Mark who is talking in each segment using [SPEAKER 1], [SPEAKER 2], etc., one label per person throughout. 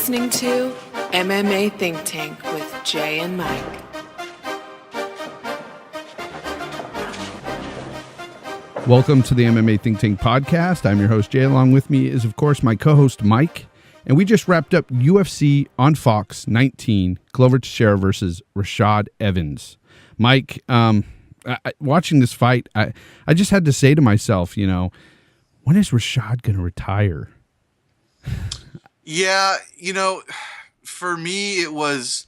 [SPEAKER 1] listening to MMA Think Tank with Jay and Mike.
[SPEAKER 2] Welcome to the MMA Think Tank podcast. I'm your host, Jay. Along with me is, of course, my co-host, Mike. And we just wrapped up UFC on Fox 19, Glover Teixeira versus Rashad Evans. Mike, watching this fight, I just had to say to myself, when is Rashad going to retire?
[SPEAKER 3] Yeah, for me, it was,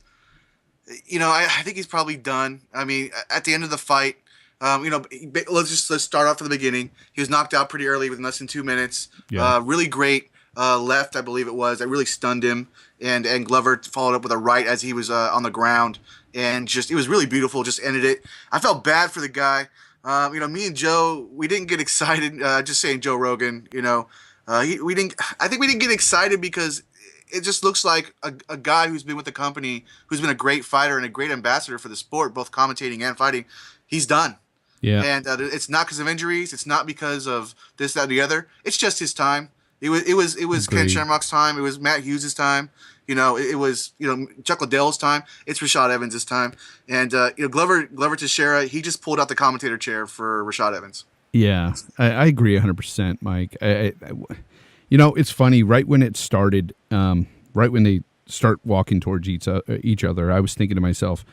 [SPEAKER 3] I think he's probably done. I mean, at the end of the fight, let's start off from the beginning. He was knocked out pretty early within less than 2 minutes.
[SPEAKER 2] Yeah.
[SPEAKER 3] Really great left, I believe it was. That really stunned him. And Glover followed up with a right as he was on the ground. And it was really beautiful, just ended it. I felt bad for the guy. Me and Joe, we didn't get excited. Just saying Joe Rogan, I think we didn't get excited because it just looks like a guy who's been with the company, who's been a great fighter and a great ambassador for the sport, both commentating and fighting. He's done.
[SPEAKER 2] Yeah.
[SPEAKER 3] And it's not because of injuries. It's not because of this, that, and the other. It's just his time. It was Ken Shamrock's time. It was Matt Hughes' time. It was Chuck Liddell's time. It's Rashad Evans' time. And Glover Teixeira, he just pulled out the commentator chair for Rashad Evans.
[SPEAKER 2] Yeah, I agree 100%, Mike. It's funny. Right when it started, right when they start walking towards each other, I was thinking to myself,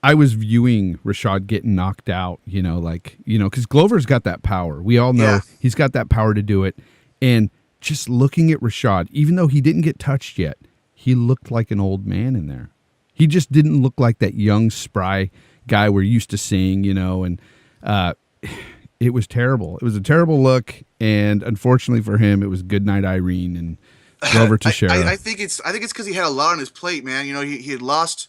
[SPEAKER 2] I was viewing Rashad getting knocked out, because Glover's got that power. We all know he's got that power to do it. And just looking at Rashad, even though he didn't get touched yet, he looked like an old man in there. He just didn't look like that young, spry guy we're used to seeing, and it was terrible. It was a terrible look, and unfortunately for him, it was good night, Irene, and Glover Teixeira.
[SPEAKER 3] I think it's because he had a lot on his plate, man. He had lost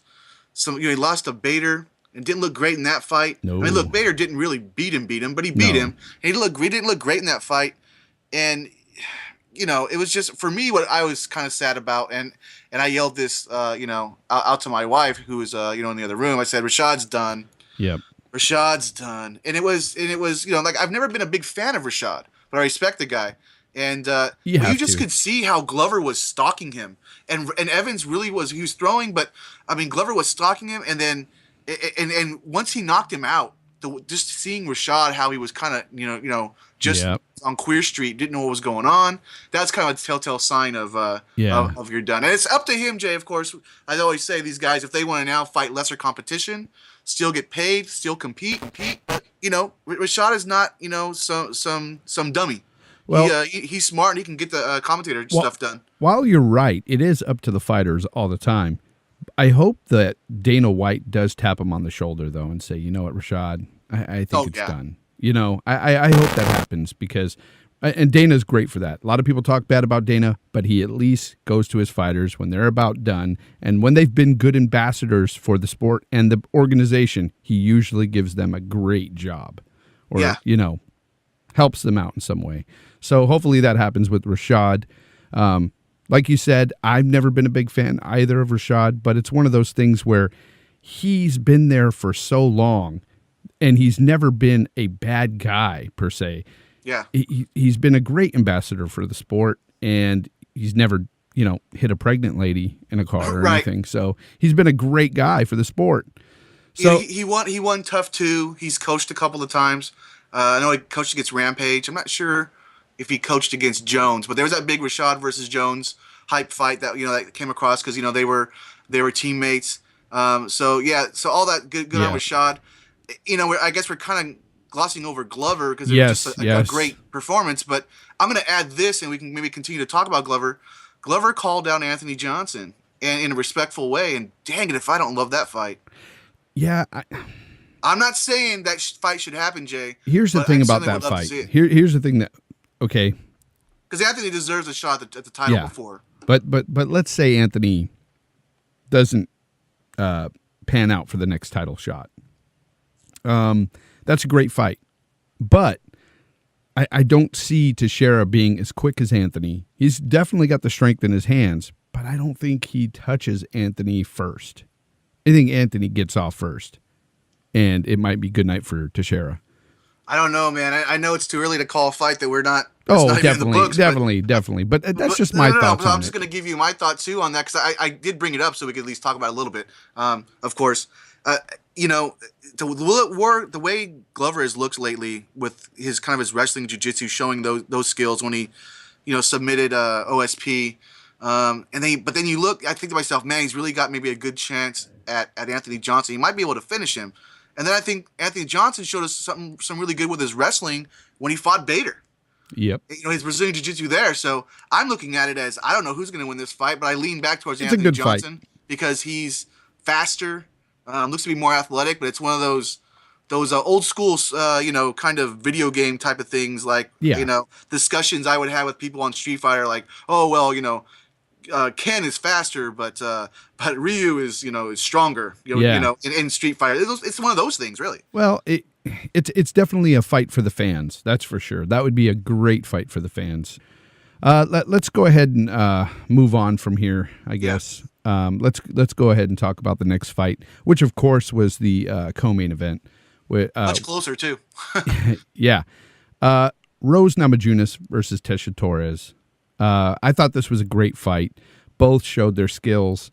[SPEAKER 3] he lost to Bader and didn't look great in that fight.
[SPEAKER 2] No.
[SPEAKER 3] I mean, look, Bader didn't really beat him, but he beat him. And he didn't look great in that fight, and it was just for me what I was kind of sad about, and I yelled this, out to my wife who was in the other room. I said, "Rashad's done."
[SPEAKER 2] Yep.
[SPEAKER 3] Rashad's done, and it was I've never been a big fan of Rashad, but I respect the guy, and you just could see how Glover was stalking him, and Evans really was. He was throwing, but I mean Glover was stalking him, and then and once he knocked him out, just seeing Rashad how he was kind of just on Queer Street, didn't know what was going on. That's kind of a telltale sign of you're done, and it's up to him, Jay. Of course, I always say these guys, if they want to now fight lesser competition, still get paid, still compete. But Rashad is not some dummy. Well, he's smart and he can get the commentator stuff done.
[SPEAKER 2] While you're right, it is up to the fighters all the time. I hope that Dana White does tap him on the shoulder though and say, you know what, Rashad, I think it's done. I hope that happens because. And Dana's great for that. A lot of people talk bad about Dana, but he at least goes to his fighters when they're about done. And when they've been good ambassadors for the sport and the organization, he usually gives them a great job or, helps them out in some way. So hopefully that happens with Rashad. Like you said, I've never been a big fan either of Rashad, but it's one of those things where he's been there for so long and he's never been a bad guy per se.
[SPEAKER 3] Yeah,
[SPEAKER 2] he's been a great ambassador for the sport, and he's never, hit a pregnant lady in a car or anything. So he's been a great guy for the sport. So
[SPEAKER 3] he won Tough 2. He's coached a couple of times. I know he coached against Rampage. I'm not sure if he coached against Jones, but there was that big Rashad versus Jones hype fight that that came across because they were teammates. So all that good on Rashad. I guess we're kind of glossing over Glover because it was just a great performance. But I'm going to add this, and we can maybe continue to talk about Glover. Glover called down Anthony Johnson and in a respectful way, and dang it if I don't love that fight.
[SPEAKER 2] Yeah.
[SPEAKER 3] I'm not saying that fight should happen, Jay.
[SPEAKER 2] Here's the thing about that fight. Here's the thing that, okay.
[SPEAKER 3] Because Anthony deserves a shot at the title before.
[SPEAKER 2] But let's say Anthony doesn't pan out for the next title shot. That's a great fight. But I don't see Teixeira being as quick as Anthony. He's definitely got the strength in his hands, but I don't think he touches Anthony first. I think Anthony gets off first, and it might be good night for Teixeira.
[SPEAKER 3] I don't know, man. I know it's too early to call a fight that we're not.
[SPEAKER 2] Oh,
[SPEAKER 3] not even in the books,
[SPEAKER 2] definitely. But that's just my thoughts on
[SPEAKER 3] I'm just going to give you my thought too on that because I did bring it up so we could at least talk about it a little bit. Of course, you know, the way Glover has looked lately with his kind of his wrestling jiu-jitsu showing those skills when he, you know, submitted OSP. But then you look, I think to myself, man, he's really got maybe a good chance at Anthony Johnson. He might be able to finish him. And then I think Anthony Johnson showed us some really good with his wrestling when he fought Bader.
[SPEAKER 2] Yep.
[SPEAKER 3] You know, his Brazilian Jiu-Jitsu there. So I'm looking at it as I don't know who's going to win this fight, but I lean back towards Anthony Johnson because he's faster, looks to be more athletic, but it's one of those old school, you know, kind of video game type of things, like you know, discussions I would have with people on Street Fighter, like, oh well, you know, Ken is faster, but Ryu is, you know, is stronger. You know, in Street Fighter, it's one of those things, really.
[SPEAKER 2] Well, it's definitely a fight for the fans. That's for sure. That would be a great fight for the fans. Let's go ahead and move on from here, I guess. Yeah. Let's go ahead and talk about the next fight, which of course was the co-main event.
[SPEAKER 3] Much closer too.
[SPEAKER 2] Yeah, Rose Namajunas versus Tesha Torres. I thought this was a great fight. Both showed their skills.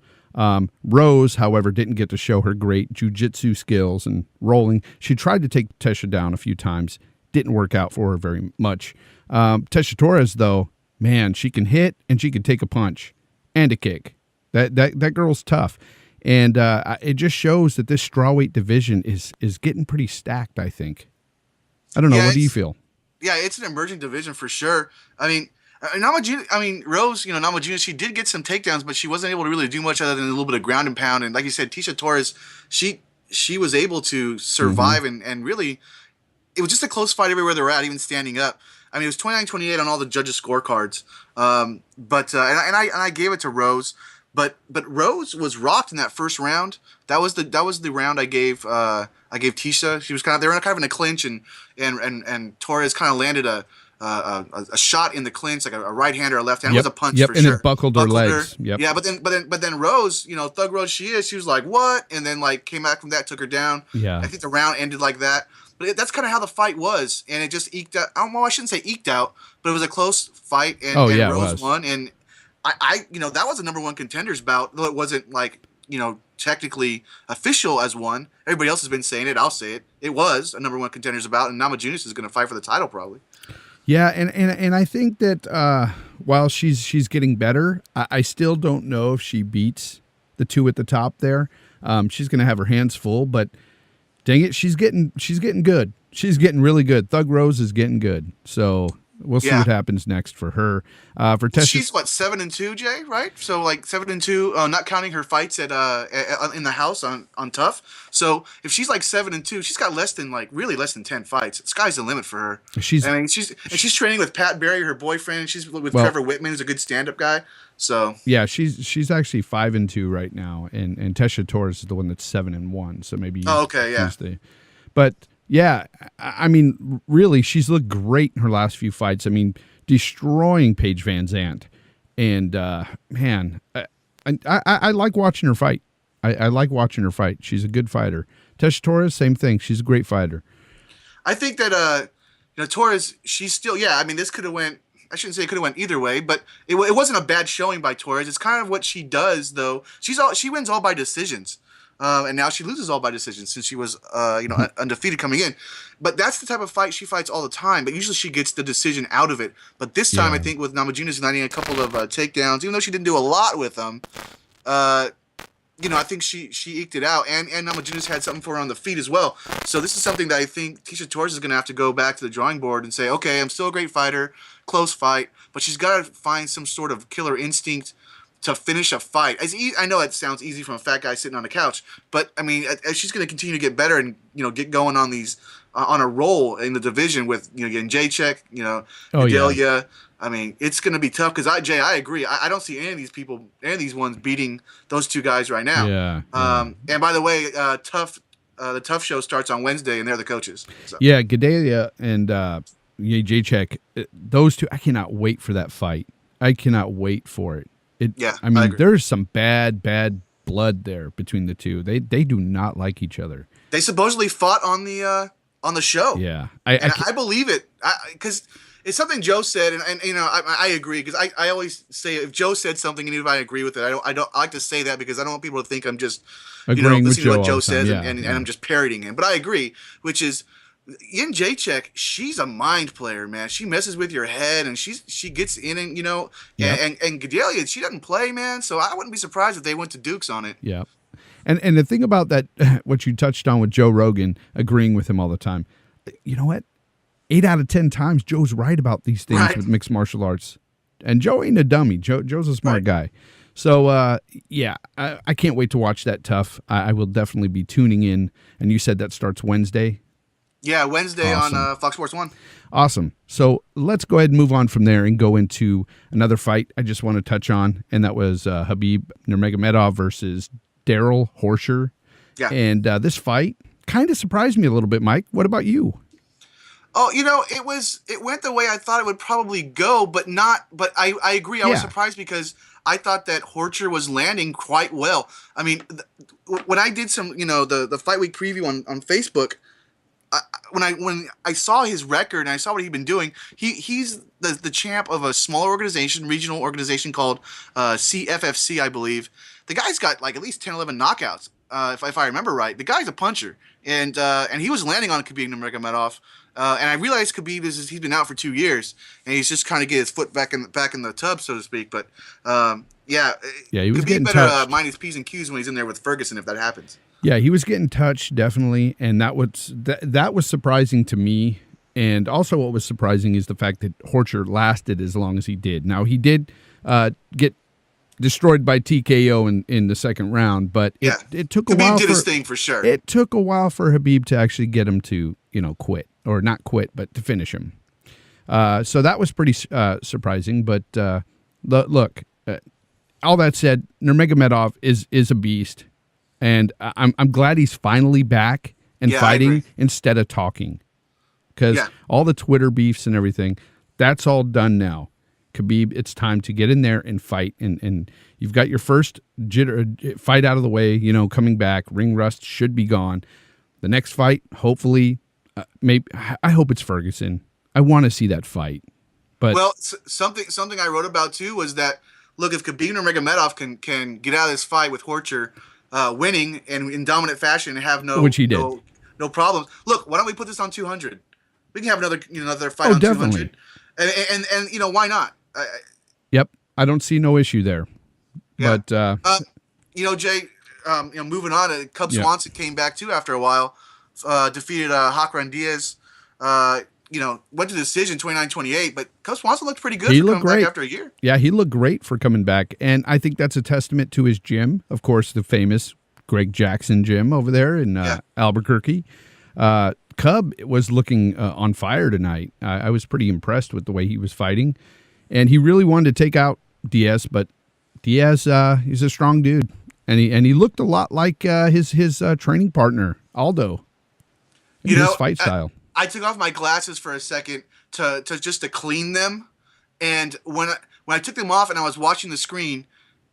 [SPEAKER 2] Rose, however, didn't get to show her great jiu-jitsu skills and rolling. She tried to take Tesha down a few times. Didn't work out for her very much. Tesha Torres, though, man, she can hit and she can take a punch and a kick. That girl's tough. And it just shows that this strawweight division is getting pretty stacked, I think. I don't know. What do you feel?
[SPEAKER 3] Yeah, it's an emerging division for sure. I mean, Rose, you know, Namajunas, she did get some takedowns, but she wasn't able to really do much other than a little bit of ground and pound. And like you said, Tesha Torres, she was able to survive and really, it was just a close fight everywhere they were at, even standing up. I mean, it was 29-28 on all the judges' scorecards. And I gave it to Rose, but Rose was rocked in that first round. That was the round I gave Tesha. She was they were kind of in a clinch, and Torres kind of landed a shot in the clinch, like a right hand or a left hand. It was a punch for
[SPEAKER 2] and
[SPEAKER 3] sure.
[SPEAKER 2] It buckled her legs. Yep.
[SPEAKER 3] Yeah, but then Rose, you know, Thug Rose she was like, what? And then like came back from that, took her down.
[SPEAKER 2] Yeah.
[SPEAKER 3] I think the round ended like that. But that's kind of how the fight was, and it just eked out. Well, I shouldn't say eked out, but it was a close fight, and Rose won. And I you know, that was a number one contenders bout, though it wasn't like, you know, technically official as one. Everybody else has been saying it. I'll say it. It was a number one contenders bout, and Namajunas is going to fight for the title probably.
[SPEAKER 2] Yeah, and I think that while she's getting better, I still don't know if she beats the two at the top there. She's going to have her hands full, but dang it, she's getting good. She's getting really good. Thug Rose is getting good. So we'll see what happens next for her. For Tesha,
[SPEAKER 3] she's what, 7-2, Jay, right? So like 7-2, not counting her fights at in the house on Tough. So if she's like 7-2, she's got less than 10 fights. The sky's the limit for her. She's training with Pat Barry, her boyfriend. And she's with Trevor Whitman, who's a good stand-up guy. So yeah,
[SPEAKER 2] she's actually 5-2 right now, and Tesha Torres is the one that's 7-1. So maybe but yeah, I mean, really, she's looked great in her last few fights. I mean, destroying Paige Van Zandt, and man, I like watching her fight. I like watching her fight. She's a good fighter. Tesha Torres, same thing. She's a great fighter.
[SPEAKER 3] I think that you know, Torres, she's still I mean, this could have went. I shouldn't say it could have went either way, but it wasn't a bad showing by Torres. It's kind of what she does, though. She wins all by decisions. And now she loses all by decision since she was, undefeated coming in. But that's the type of fight she fights all the time. But usually she gets the decision out of it. But this time, I think with Namajunas landing a couple of takedowns, even though she didn't do a lot with them, you know, I think she eked it out. And Namajunas had something for her on the feet as well. So this is something that I think Tesha Torres is going to have to go back to the drawing board and say, okay, I'm still a great fighter, close fight, but she's got to find some sort of killer instinct to finish a fight. I know it sounds easy from a fat guy sitting on a couch, but I mean, as she's going to continue to get better and, you know, get going on these on a roll in the division with, you know, getting Jacek, you know, Adelia. I mean, it's going to be tough because I agree. I don't see any of these ones beating those two guys right now.
[SPEAKER 2] Yeah.
[SPEAKER 3] And by the way, the Tough show starts on Wednesday, and they're the coaches. So.
[SPEAKER 2] Yeah, Gedalia and Jacek, those two. I cannot wait for that fight. I cannot wait for it. I mean, there's some bad blood there between the two. They do not like each other.
[SPEAKER 3] They supposedly fought on the on the show.
[SPEAKER 2] Yeah,
[SPEAKER 3] I believe it because it's something Joe said, and you know I agree because I always say if Joe said something and if I agree with it, I like to say that because I don't want people to think I'm just listening to what Joe says and I'm just parroting him. But I agree, which is Yin Jacek, she's a mind player, man. She messes with your head and she gets in and and Gedalia, she doesn't play, man. So I wouldn't be surprised if they went to Dukes on it.
[SPEAKER 2] Yeah. And the thing about that, what you touched on with Joe Rogan, agreeing with him all the time, you know what? 8 out of 10 times, Joe's right about these things with mixed martial arts. And Joe ain't a dummy. Joe's a smart guy. So, I can't wait to watch that TUF. I will definitely be tuning in. And you said that starts Wednesday?
[SPEAKER 3] Yeah, Wednesday on Fox Sports 1.
[SPEAKER 2] Awesome. So let's go ahead and move on from there and go into another fight I just want to touch on, and that was Khabib Nurmagomedov versus Daryl Horcher.
[SPEAKER 3] Yeah.
[SPEAKER 2] And this fight kind of surprised me a little bit, Mike. What about you?
[SPEAKER 3] Oh, it went the way I thought it would probably go, but I agree. I was surprised because I thought that Horcher was landing quite well. I mean, when I did some, the Fight Week preview on Facebook, when I saw his record and I saw what he'd been doing, he's the champ of a smaller regional organization called CFFC, I believe. The guy's got like at least 10, 11 knockouts, if I remember right. The guy's a puncher, and he was landing on Khabib Nurmagomedov. And I realized Khabib he's been out for 2 years, and he's just kind of get his foot back in the tub, so to speak. But he was
[SPEAKER 2] Khabib
[SPEAKER 3] getting better mind his P's and Q's when he's in there with Ferguson if that happens.
[SPEAKER 2] Yeah, he was getting touched, definitely, and that was surprising to me. And also what was surprising is the fact that Horcher lasted as long as he did. Now, he did get destroyed by TKO in the second round, but it took a while.
[SPEAKER 3] Khabib did his thing for sure.
[SPEAKER 2] It took a while for Khabib to actually get him to, quit. Or not quit, but to finish him. So that was pretty surprising. But look, all that said, Nurmagomedov is a beast. And I'm glad he's finally back and fighting instead of talking. Because all the Twitter beefs and everything, that's all done now. Khabib, it's time to get in there and fight. And you've got your first fight out of the way, coming back. Ring rust should be gone. The next fight, hopefully, maybe I hope it's Ferguson. I want to see that fight. But
[SPEAKER 3] something I wrote about too was that, look, if Khabib Nurmagomedov can get out of this fight with Horcher winning and in dominant fashion and have
[SPEAKER 2] which he did.
[SPEAKER 3] No problems. Look, why don't we put this on 200? We can have another fight on
[SPEAKER 2] definitely.
[SPEAKER 3] 200. And why not?
[SPEAKER 2] Yep, I don't see no issue there.
[SPEAKER 3] Yeah.
[SPEAKER 2] But
[SPEAKER 3] Jay, moving on, Cub Swanson came back too after a while, defeated Hakran Diaz. Went to decision 29-28, but Cub Swanson looked pretty good for coming back after a year. Yeah, he looked great for coming back, and I think that's a testament to his gym. Of course, the famous Greg Jackson gym over there in Albuquerque. Cub was looking on fire tonight. I was pretty impressed with the way he was fighting, and he really wanted to take out Diaz, but Diaz, he's a strong dude, and he looked a lot like his training partner Aldo in his fight style. I took off my glasses for a second to clean them, and when I took them off and I was watching the screen,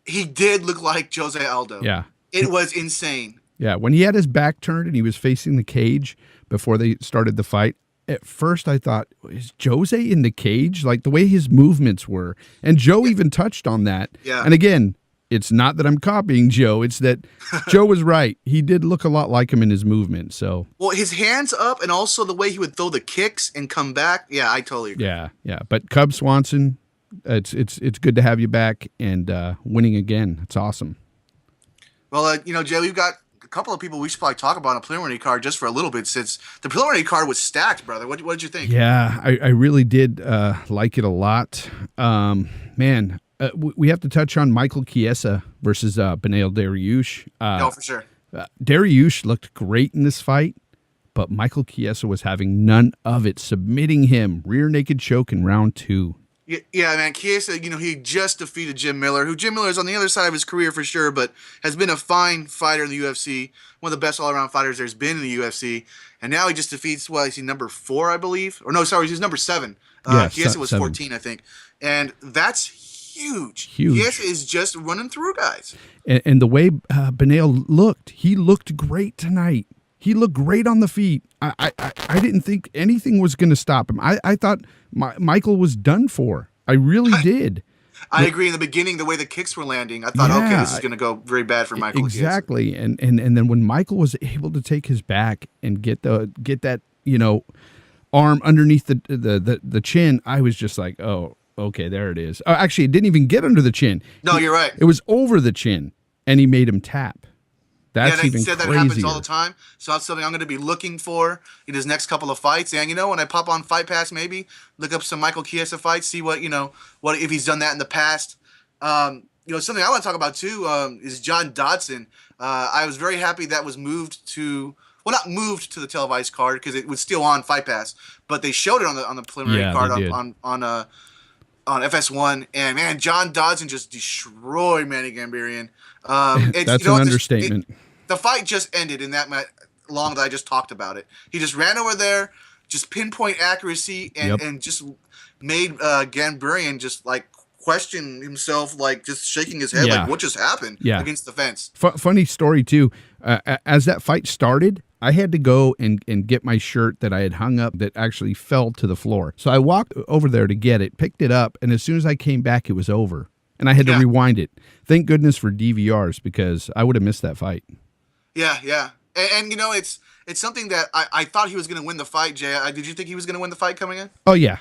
[SPEAKER 3] he did look like Jose Aldo.
[SPEAKER 2] Yeah,
[SPEAKER 3] it was insane. Yeah,
[SPEAKER 2] when he had his back turned and he was facing the cage before they started the fight, at first I thought, is Jose in the cage? Like the way his movements were, and Joe even touched on that.
[SPEAKER 3] Yeah,
[SPEAKER 2] and again, it's not that I'm copying Joe. It's that Joe was right. He did look a lot like him in his movement. So,
[SPEAKER 3] well, his hands up and also the way he would throw the kicks and come back. Yeah, I totally agree.
[SPEAKER 2] Yeah. But Cub Swanson, it's good to have you back and winning again. It's awesome.
[SPEAKER 3] Well, Jay, we've got a couple of people we should probably talk about on a preliminary card just for a little bit since the preliminary card was stacked, brother. What did you think?
[SPEAKER 2] Yeah, I really did like it a lot. Man. We have to touch on Michael Chiesa versus Beneil Dariush.
[SPEAKER 3] No, for sure.
[SPEAKER 2] Dariush looked great in this fight, but Michael Chiesa was having none of it, submitting him rear naked choke in round 2.
[SPEAKER 3] Yeah, man. Chiesa, he just defeated Jim Miller, who Jim Miller is on the other side of his career for sure, but has been a fine fighter in the UFC, one of the best all-around fighters there's been in the UFC, and now he just defeats, is he number 4, I believe? Or no, sorry, he's number 7. Chiesa was
[SPEAKER 2] 7.
[SPEAKER 3] 14, I think. And that's huge. Chiesa is just running through guys.
[SPEAKER 2] And the way Beneil looked, he looked great tonight. He looked great on the feet. I didn't think anything was going to stop him. I thought Michael was done for. I really did.
[SPEAKER 3] I agree. In the beginning, the way the kicks were landing, I thought, okay, this is going to go very bad for Michael.
[SPEAKER 2] Exactly. And then when Michael was able to take his back and get that, arm underneath the chin, I was just like, oh, okay, there it is. Actually, it didn't even get under the chin.
[SPEAKER 3] No, you're right.
[SPEAKER 2] It was over the chin, and he made him tap. That's
[SPEAKER 3] they
[SPEAKER 2] even
[SPEAKER 3] said that
[SPEAKER 2] crazier.
[SPEAKER 3] happens all the time. So that's something I'm going to be looking for in his next couple of fights. And when I pop on Fight Pass, maybe look up some Michael Chiesa fights, see what if he's done that in the past. Something I want to talk about too is John Dodson. I was very happy that was moved to. Well, not moved to the televised card because it was still on Fight Pass, but they showed it on the preliminary card on FS1. And man, John Dodson just destroyed Manny Gambarian.
[SPEAKER 2] That's an understatement.
[SPEAKER 3] The fight just ended in that long that I just talked about it. He just ran over there, just pinpoint accuracy, and just made Gambarian just like question himself, like just shaking his head, like what just happened against the fence.
[SPEAKER 2] Funny story too. As that fight started, I had to go and get my shirt that I had hung up that actually fell to the floor. So I walked over there to get it, picked it up, and as soon as I came back, it was over. And I had to rewind it. Thank goodness for DVRs because I would have missed that fight.
[SPEAKER 3] Yeah. And it's something that I thought he was going to win the fight, Jay. Did you think he was going to win the fight coming in?
[SPEAKER 2] Oh, yeah.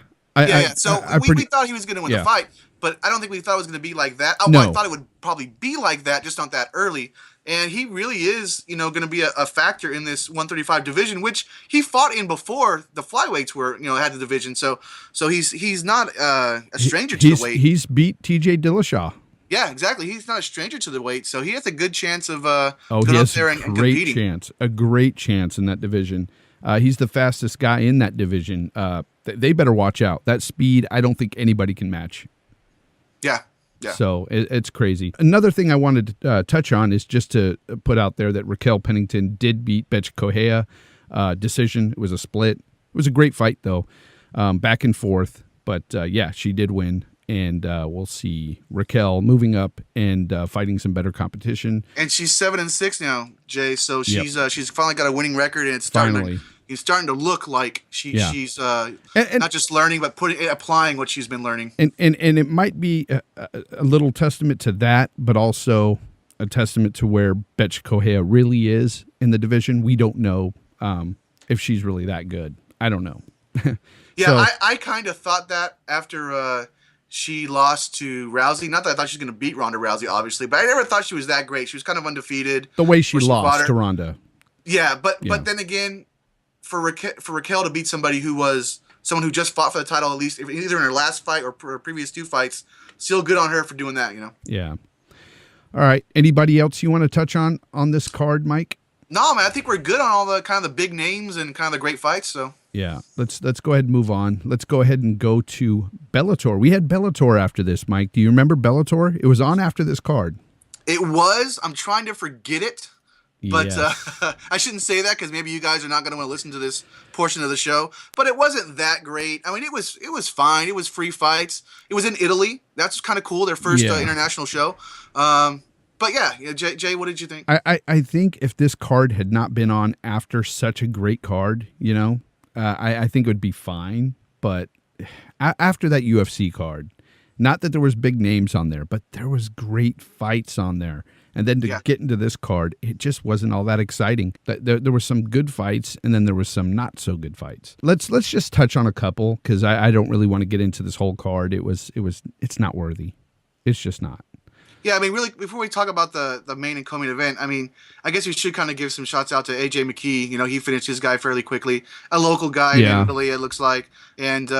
[SPEAKER 3] So we thought he was going to win the fight, but I don't think we thought it was going to be like that.
[SPEAKER 2] No.
[SPEAKER 3] I thought it would probably be like that, just not that early. And he really is, going to be a factor in this 135 division, which he fought in before the flyweights were, had the division. So he's not a stranger to the weight.
[SPEAKER 2] He's beat TJ Dillashaw.
[SPEAKER 3] Yeah, exactly. He's not a stranger to the weight, so he has a good chance of
[SPEAKER 2] going
[SPEAKER 3] up there and competing.
[SPEAKER 2] A great chance in that division. He's the fastest guy in that division. They better watch out. That speed, I don't think anybody can match.
[SPEAKER 3] Yeah.
[SPEAKER 2] So it's crazy. Another thing I wanted to touch on is just to put out there that Raquel Pennington did beat Betch Correia. Decision. It was a split. It was a great fight, though. Back and forth. But, she did win. And we'll see Raquel moving up and fighting some better competition.
[SPEAKER 3] And she's 7-6 now, Jay. So she's finally got a winning record, and it's starting to look like she's not just learning, but applying what she's been learning.
[SPEAKER 2] And it might be a little testament to that, but also a testament to where Betch Correia really is in the division. We don't know if she's really that good. I don't know.
[SPEAKER 3] I kind of thought that after she lost to Rousey. Not that I thought she was going to beat Ronda Rousey, obviously, but I never thought she was that great. She was kind of undefeated.
[SPEAKER 2] The way she lost to Ronda.
[SPEAKER 3] Yeah, but then again, for Raquel to beat somebody who was someone who just fought for the title, at least either in her last fight or previous two fights, still good on her for doing that,
[SPEAKER 2] Yeah. All right. Anybody else you want to touch on this card, Mike?
[SPEAKER 3] No, man. I think we're good on all the kind of the big names and kind of the great fights. So
[SPEAKER 2] yeah, let's go ahead and move on. Let's go ahead and go to Bellator. We had Bellator after this, Mike. Do you remember Bellator? It was on after this card.
[SPEAKER 3] It was. I'm trying to forget it. But
[SPEAKER 2] yes.
[SPEAKER 3] I shouldn't say that because maybe you guys are not going to want to listen to this portion of the show. But it wasn't that great. I mean, it was fine. It was free fights. It was in Italy. That's kind of cool. Their first international show. But yeah, Jay, what did you think?
[SPEAKER 2] I think if this card had not been on after such a great card, I think it would be fine. But after that UFC card, not that there was big names on there, but there was great fights on there. And then to get into this card, it just wasn't all that exciting. There were some good fights, and then there was some not so good fights. Let's just touch on a couple because I don't really want to get into this whole card. It's not worthy. It's just not.
[SPEAKER 3] Yeah, I mean, really, before we talk about the main and co-main event, I mean, I guess we should kind of give some shots out to AJ McKee. He finished his guy fairly quickly. A local guy in Italy, it looks like, and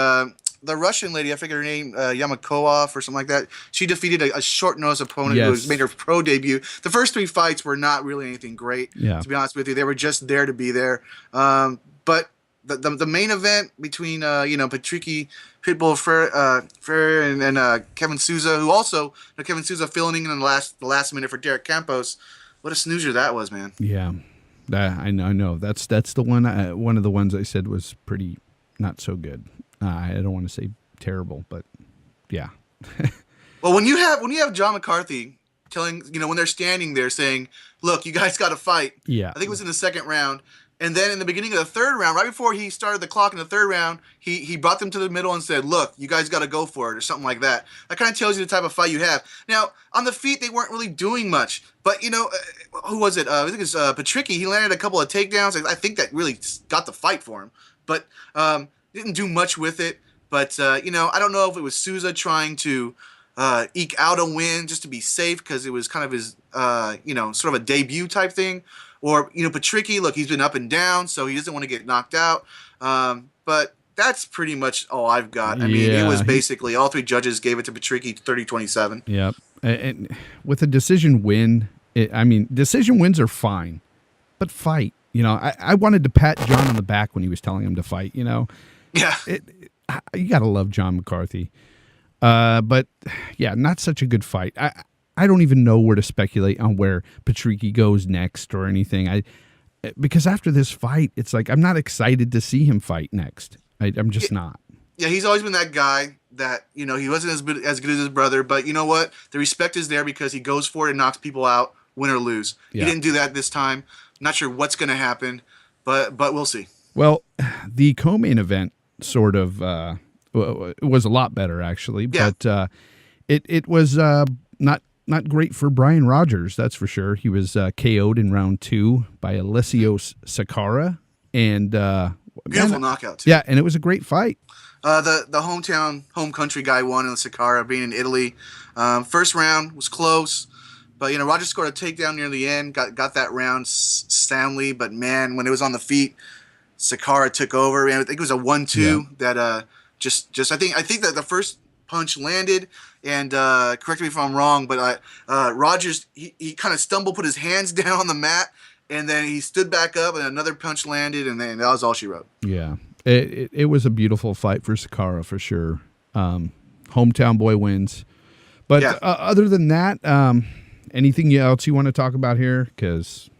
[SPEAKER 3] the Russian lady, I forget her name, Yamakova or something like that. She defeated a short-nosed opponent who made her pro debut. The first three fights were not really anything great, to be honest with you. They were just there to be there. But the main event between Patricky Pitbull Freire and Kevin Souza, who also Kevin Souza filling in the last minute for Derek Campos. What a snoozer that was, man. Yeah,
[SPEAKER 2] I know. That's the one. One of the ones I said was pretty not so good. I don't want to say terrible, but yeah.
[SPEAKER 3] Well, when you have John McCarthy telling, when they're standing there saying, "Look, you guys got to fight."
[SPEAKER 2] Yeah.
[SPEAKER 3] I think it was in the second round. And then in the beginning of the third round, right before he started the clock in the third round, he brought them to the middle and said, "Look, you guys got to go for it," or something like that. That kind of tells you the type of fight you have. Now, on the feet, they weren't really doing much. But, who was it? I think it was Patricky. He landed a couple of takedowns. I think that really got the fight for him. But didn't do much with it. But, I don't know if it was Souza trying to eke out a win just to be safe because it was kind of his, sort of a debut type thing. Or, Patricky, look, he's been up and down, so he doesn't want to get knocked out. But that's pretty much all I've got. I mean, it was basically all three judges gave it to Patricky 30-27.
[SPEAKER 2] Yep. And with a decision win, decision wins are fine, but fight. I wanted to pat John on the back when he was telling him to fight, Yeah. You got to love John McCarthy. But, yeah, not such a good fight. I don't even know where to speculate on where Patricky goes next or anything. Because after this fight, it's like I'm not excited to see him fight next. I'm just not.
[SPEAKER 3] Yeah, he's always been that guy that, he wasn't as good as his brother. But you know what? The respect is there because he goes for it and knocks people out, win or lose. Yeah. He didn't do that this time. Not sure what's going to happen, but we'll see.
[SPEAKER 2] Well, the co-main event sort of was a lot better, actually. Yeah. But it was not great for Brian Rogers, that's for sure. He was KO'd in round 2 by Alessio Sakara. And
[SPEAKER 3] beautiful knockout, too.
[SPEAKER 2] Yeah, and it was a great fight.
[SPEAKER 3] The home country guy won in the Sakara, being in Italy. First round was close, but Rogers scored a takedown near the end, got that round soundly. But man, when it was on the feet, Sakara took over. And I think it was a 1-2 that just I think that the first punch landed, and correct me if I'm wrong, but Rogers he kind of stumbled, put his hands down on the mat, and then he stood back up, and another punch landed, and then that was all she wrote. Yeah,
[SPEAKER 2] it was a beautiful fight for Sakara for sure. Hometown boy wins, but other than that, anything else you want to talk about here? Because,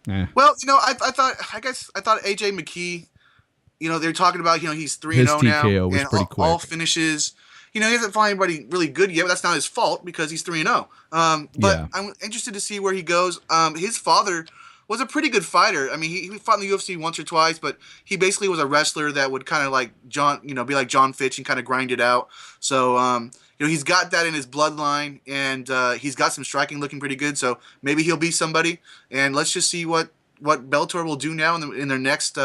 [SPEAKER 3] well, I thought AJ McKee. They're talking about, he's 3-0 now,
[SPEAKER 2] TKO was pretty quick.
[SPEAKER 3] All finishes. He hasn't found anybody really good yet, but that's not his fault because he's 3-0. But I'm interested to see where he goes. His father was a pretty good fighter. I mean, he fought in the UFC once or twice, but he basically was a wrestler that would kind of like be like John Fitch and kind of grind it out. So, he's got that in his bloodline, and he's got some striking looking pretty good. So maybe he'll be somebody. And let's just see what Bellator will do now in their next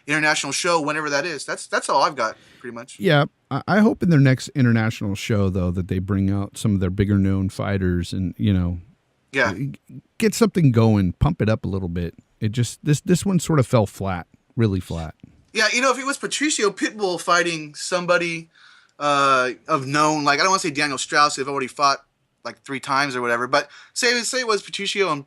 [SPEAKER 3] international show, whenever that is. That's all I've got, pretty much.
[SPEAKER 2] Yeah, I hope in their next international show, though, that they bring out some of their bigger known fighters and get something going, pump it up a little bit. It just this one sort of fell flat, really flat.
[SPEAKER 3] Yeah, if it was Patricio Pitbull fighting somebody of known, like I don't want to say Daniel Strauss, who've already fought like 3 times or whatever, but say it was Patricio and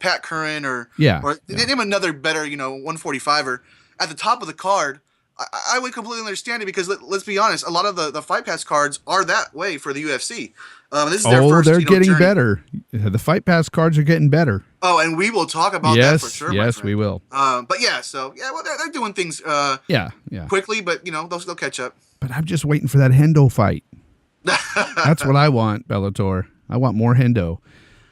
[SPEAKER 3] Pat Curran or name another better 145er at the top of the card. I would completely understand it because let's be honest, a lot of the Fight Pass cards are that way for the UFC. This is their first.
[SPEAKER 2] They're getting
[SPEAKER 3] journey.
[SPEAKER 2] Better. The Fight Pass cards are getting better.
[SPEAKER 3] Oh, and we will talk about that for sure.
[SPEAKER 2] Yes, we will.
[SPEAKER 3] Well, they're doing things. Quickly, but they'll catch up.
[SPEAKER 2] But I'm just waiting for that Hendo fight. That's what I want, Bellator. I want more Hendo.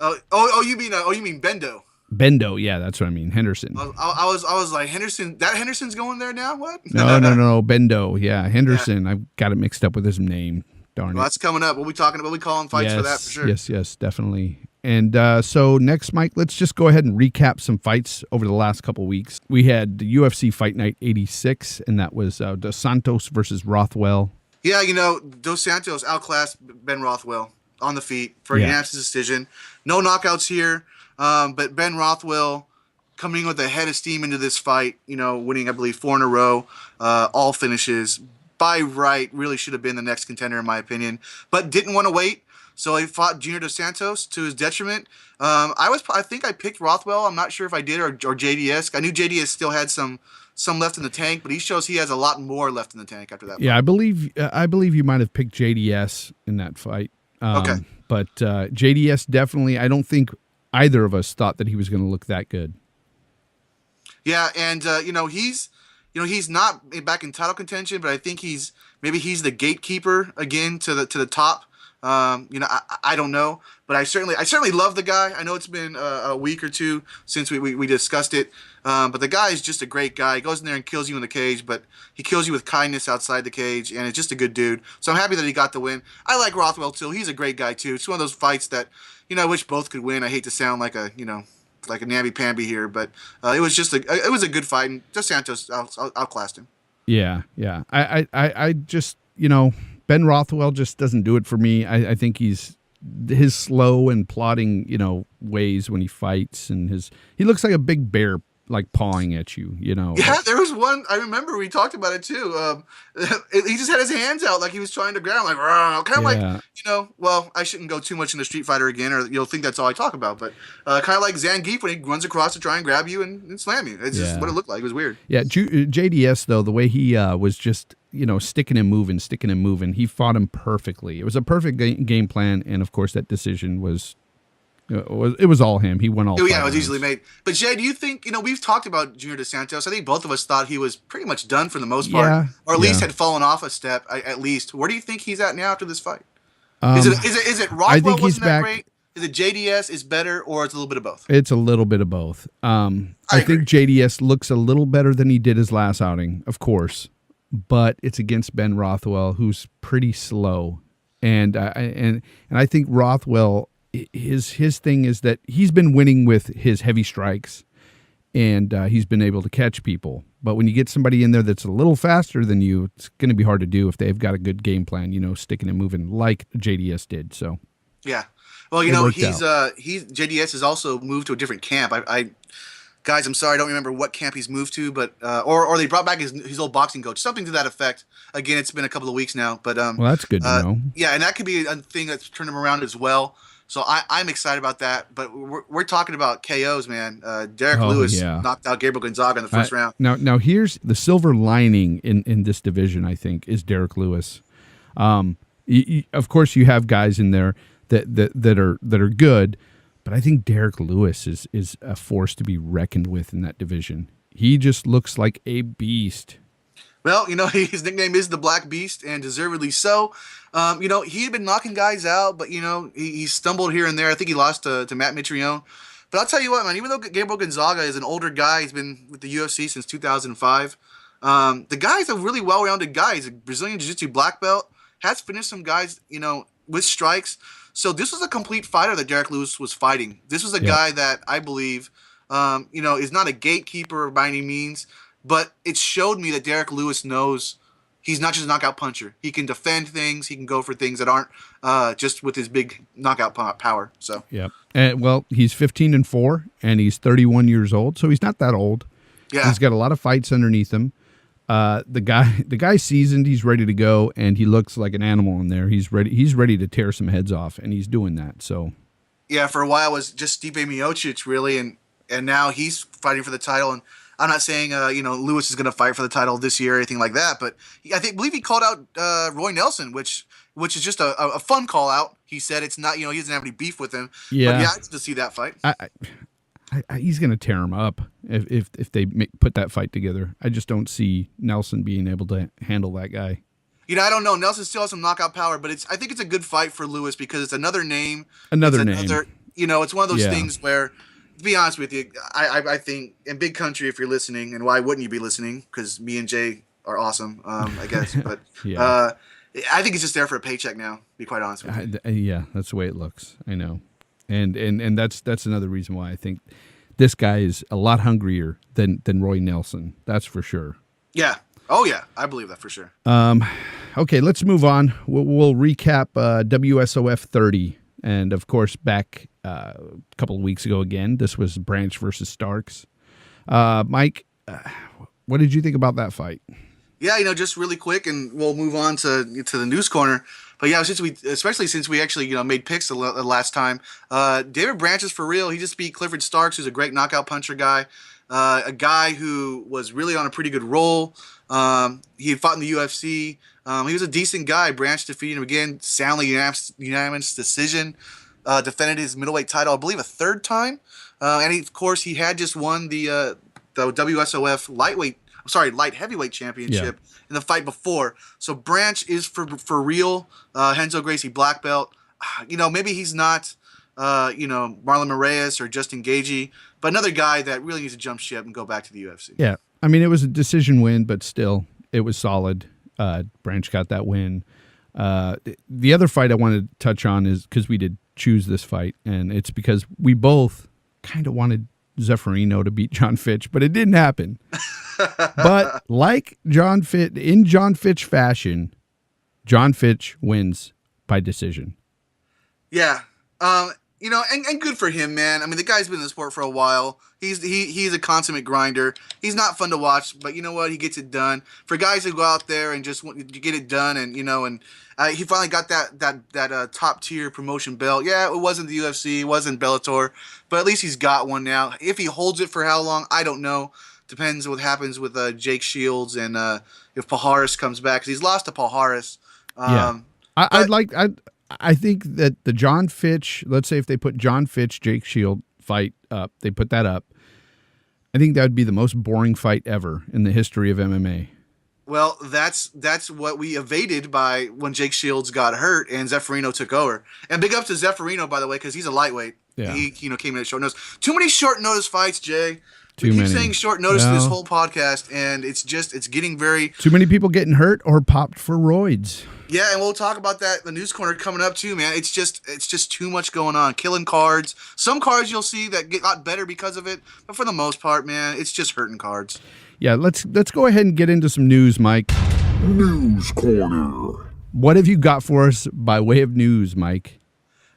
[SPEAKER 3] You mean Bendo?
[SPEAKER 2] Bendo, yeah, that's what I mean. Henderson.
[SPEAKER 3] I was like, Henderson. That Henderson's going there now. What?
[SPEAKER 2] No. Bendo, yeah, Henderson. Yeah. I've got it mixed up with his name. Darn it.
[SPEAKER 3] Well, that's coming up. We'll be talking about. We'll be calling fights for that for sure.
[SPEAKER 2] Yes, definitely. And so next, Mike, let's just go ahead and recap some fights over the last couple weeks. We had the UFC Fight Night 86, and that was Dos Santos versus Rothwell.
[SPEAKER 3] Yeah, Dos Santos outclassed Ben Rothwell on the feet for a unanimous decision. No knockouts here. But Ben Rothwell coming with a head of steam into this fight, winning, I believe, 4 in a row, all finishes. By right, really should have been the next contender, in my opinion, but didn't want to wait. So he fought Junior Dos Santos to his detriment. I think I picked Rothwell. I'm not sure if I did or JDS. I knew JDS still had some left in the tank, but he shows he has a lot more left in the tank after that fight.
[SPEAKER 2] Yeah, I believe you might have picked JDS in that fight.
[SPEAKER 3] Okay.
[SPEAKER 2] But JDS definitely, I don't think either of us thought that he was going to look that good.
[SPEAKER 3] Yeah, and he's not back in title contention, but I think he's the gatekeeper again to the top I don't know, but I certainly love the guy. I know it's been a week or two since we discussed it, but the guy is just a great guy. He goes in there and kills you in the cage, but he kills you with kindness outside the cage, and it's just a good dude. So I'm happy that he got the win. I like Rothwell too. He's a great guy too. It's one of those fights that I wish both could win. I hate to sound like a like a namby-pamby here, but it was a good fight, and Dos Santos outclassed him.
[SPEAKER 2] Yeah. I just Ben Rothwell just doesn't do it for me. I think his slow and plodding ways when he fights, and he looks like a big bear like pawing at you.
[SPEAKER 3] Yeah, there was one I remember we talked about it too. He just had his hands out like he was trying to grab, like kind of like well, I shouldn't go too much into Street Fighter again, or you'll think that's all I talk about. But kind of like Zangief when he runs across to try and grab you and slam you. It's just what it looked like. It was weird.
[SPEAKER 2] Yeah, JDS though, the way he was just sticking and moving, he fought him perfectly. It was a perfect game plan, and of course that decision was. It was all him. He won all.
[SPEAKER 3] Yeah, it was easily made. But Jay, do you think we've talked about Junior Dos Santos? I think both of us thought he was pretty much done for the most part, or at least had fallen off a step. At least, where do you think he's at now after this fight? Is it Rothwell
[SPEAKER 2] I think
[SPEAKER 3] wasn't
[SPEAKER 2] that
[SPEAKER 3] back. Great? Is it JDS is better, or it's a little bit of both?
[SPEAKER 2] It's a little bit of both. I think JDS looks a little better than he did his last outing, of course, but it's against Ben Rothwell, who's pretty slow, and I think Rothwell. His thing is that he's been winning with his heavy strikes, and he's been able to catch people. But when you get somebody in there that's a little faster than you, it's going to be hard to do if they've got a good game plan, sticking and moving like JDS did. So
[SPEAKER 3] yeah, well, JDS has also moved to a different camp. Guys, I'm sorry, I don't remember what camp he's moved to, but or they brought back his old boxing coach, something to that effect. Again, it's been a couple of weeks now, but
[SPEAKER 2] well, that's good to know.
[SPEAKER 3] Yeah, and that could be a thing that's turned him around as well. So I'm excited about that, but we're talking about KOs, man. Derek Lewis knocked out Gabriel Gonzaga in the first round.
[SPEAKER 2] Now here's the silver lining in this division. I think is Derek Lewis. Of course, you have guys in there that are good, but I think Derek Lewis is a force to be reckoned with in that division. He just looks like a beast.
[SPEAKER 3] Well, his nickname is the Black Beast, and deservedly so. He had been knocking guys out, but, he stumbled here and there. I think he lost to Matt Mitrione. But I'll tell you what, man, even though Gabriel Gonzaga is an older guy, he's been with the UFC since 2005, the guy's a really well-rounded guy. He's a Brazilian Jiu-Jitsu black belt, has finished some guys, with strikes. So this was a complete fighter that Derek Lewis was fighting. This was a guy that I believe, is not a gatekeeper by any means, but it showed me that Derek Lewis knows he's not just a knockout puncher. He can defend things. He can go for things that aren't just with his big knockout power. So
[SPEAKER 2] and well, he's 15-4, and he's 31 years old, so he's not that old. Yeah, he's got a lot of fights underneath him. The guy's seasoned. He's ready to go, and he looks like an animal in there. He's ready. He's ready to tear some heads off, and he's doing that. So
[SPEAKER 3] yeah, for a while it was just Stipe Miocic really, and now he's fighting for the title. And I'm not saying Lewis is going to fight for the title this year or anything like that, but I believe he called out Roy Nelson, which is just a fun call out. He said it's not he doesn't have any beef with him.
[SPEAKER 2] Yeah,
[SPEAKER 3] but yeah, to see that fight.
[SPEAKER 2] He's going to tear him up if they put that fight together. I just don't see Nelson being able to handle that guy.
[SPEAKER 3] I don't know. Nelson still has some knockout power, but I think it's a good fight for Lewis because it's another name. It's one of those things where. To be honest with you, I think in Big Country, if you're listening, and why wouldn't you be listening? Because me and Jay are awesome, I guess. But I think he's just there for a paycheck now. To be quite honest with you.
[SPEAKER 2] Yeah, that's the way it looks. I know, and that's another reason why I think this guy is a lot hungrier than Roy Nelson. That's for sure.
[SPEAKER 3] Yeah. Oh yeah, I believe that for sure.
[SPEAKER 2] Okay, let's move on. We'll recap WSOF 30. And, of course, back a couple of weeks ago again, this was Branch versus Starks. Mike, what did you think about that fight?
[SPEAKER 3] Yeah, just really quick, and we'll move on to the news corner. But, yeah, especially since we actually, made picks the last time, David Branch is for real. He just beat Clifford Starks, who's a great knockout puncher guy, a guy who was really on a pretty good roll. He had fought in the UFC. He was a decent guy. Branch defeated him again, soundly unanimous decision. Defended his middleweight title, I believe, a third time. And of course, he had just won the WSOF lightweight light heavyweight championship in the fight before. So Branch is for real. Renzo Gracie black belt. Maybe he's not, Marlon Moraes or Justin Gaethje, but another guy that really needs to jump ship and go back to the UFC.
[SPEAKER 2] Yeah, I mean, it was a decision win, but still, it was solid. Branch got that win. The other fight I wanted to touch on is because we did choose this fight, and it's because we both kind of wanted Zeffirino to beat John Fitch, but it didn't happen. But like John Fitch fashion, John Fitch wins by decision.
[SPEAKER 3] Yeah. And good for him, man. I mean, the guy's been in the sport for a while. He's a consummate grinder. He's not fun to watch, but you know what? He gets it done. For guys who go out there and just want to get it done, and he finally got that top tier promotion belt. Yeah, it wasn't the UFC, it wasn't Bellator, but at least he's got one now. If he holds it for how long, I don't know. Depends what happens with Jake Shields and if Pajares comes back, because he's lost to Pajares.
[SPEAKER 2] I think that the John Fitch, let's say if they put John Fitch, Jake Shield fight up, they put that up, I think that would be the most boring fight ever in the history of MMA.
[SPEAKER 3] Well, that's what we evaded by when Jake Shields got hurt and Zeffirino took over. And big up to Zeffirino, by the way, because he's a lightweight.
[SPEAKER 2] Yeah.
[SPEAKER 3] He came in at short notice. Too many short notice fights, Jay.
[SPEAKER 2] We
[SPEAKER 3] keep saying short notice this whole podcast, and it's getting very...
[SPEAKER 2] Too many people getting hurt or popped for roids.
[SPEAKER 3] Yeah, and we'll talk about that in the news corner coming up too, man. It's just too much going on. Killing cards. Some cards you'll see that got better because of it, but for the most part, man, it's just hurting cards.
[SPEAKER 2] Yeah, let's go ahead and get into some news, Mike.
[SPEAKER 4] News corner.
[SPEAKER 2] What have you got for us by way of news, Mike?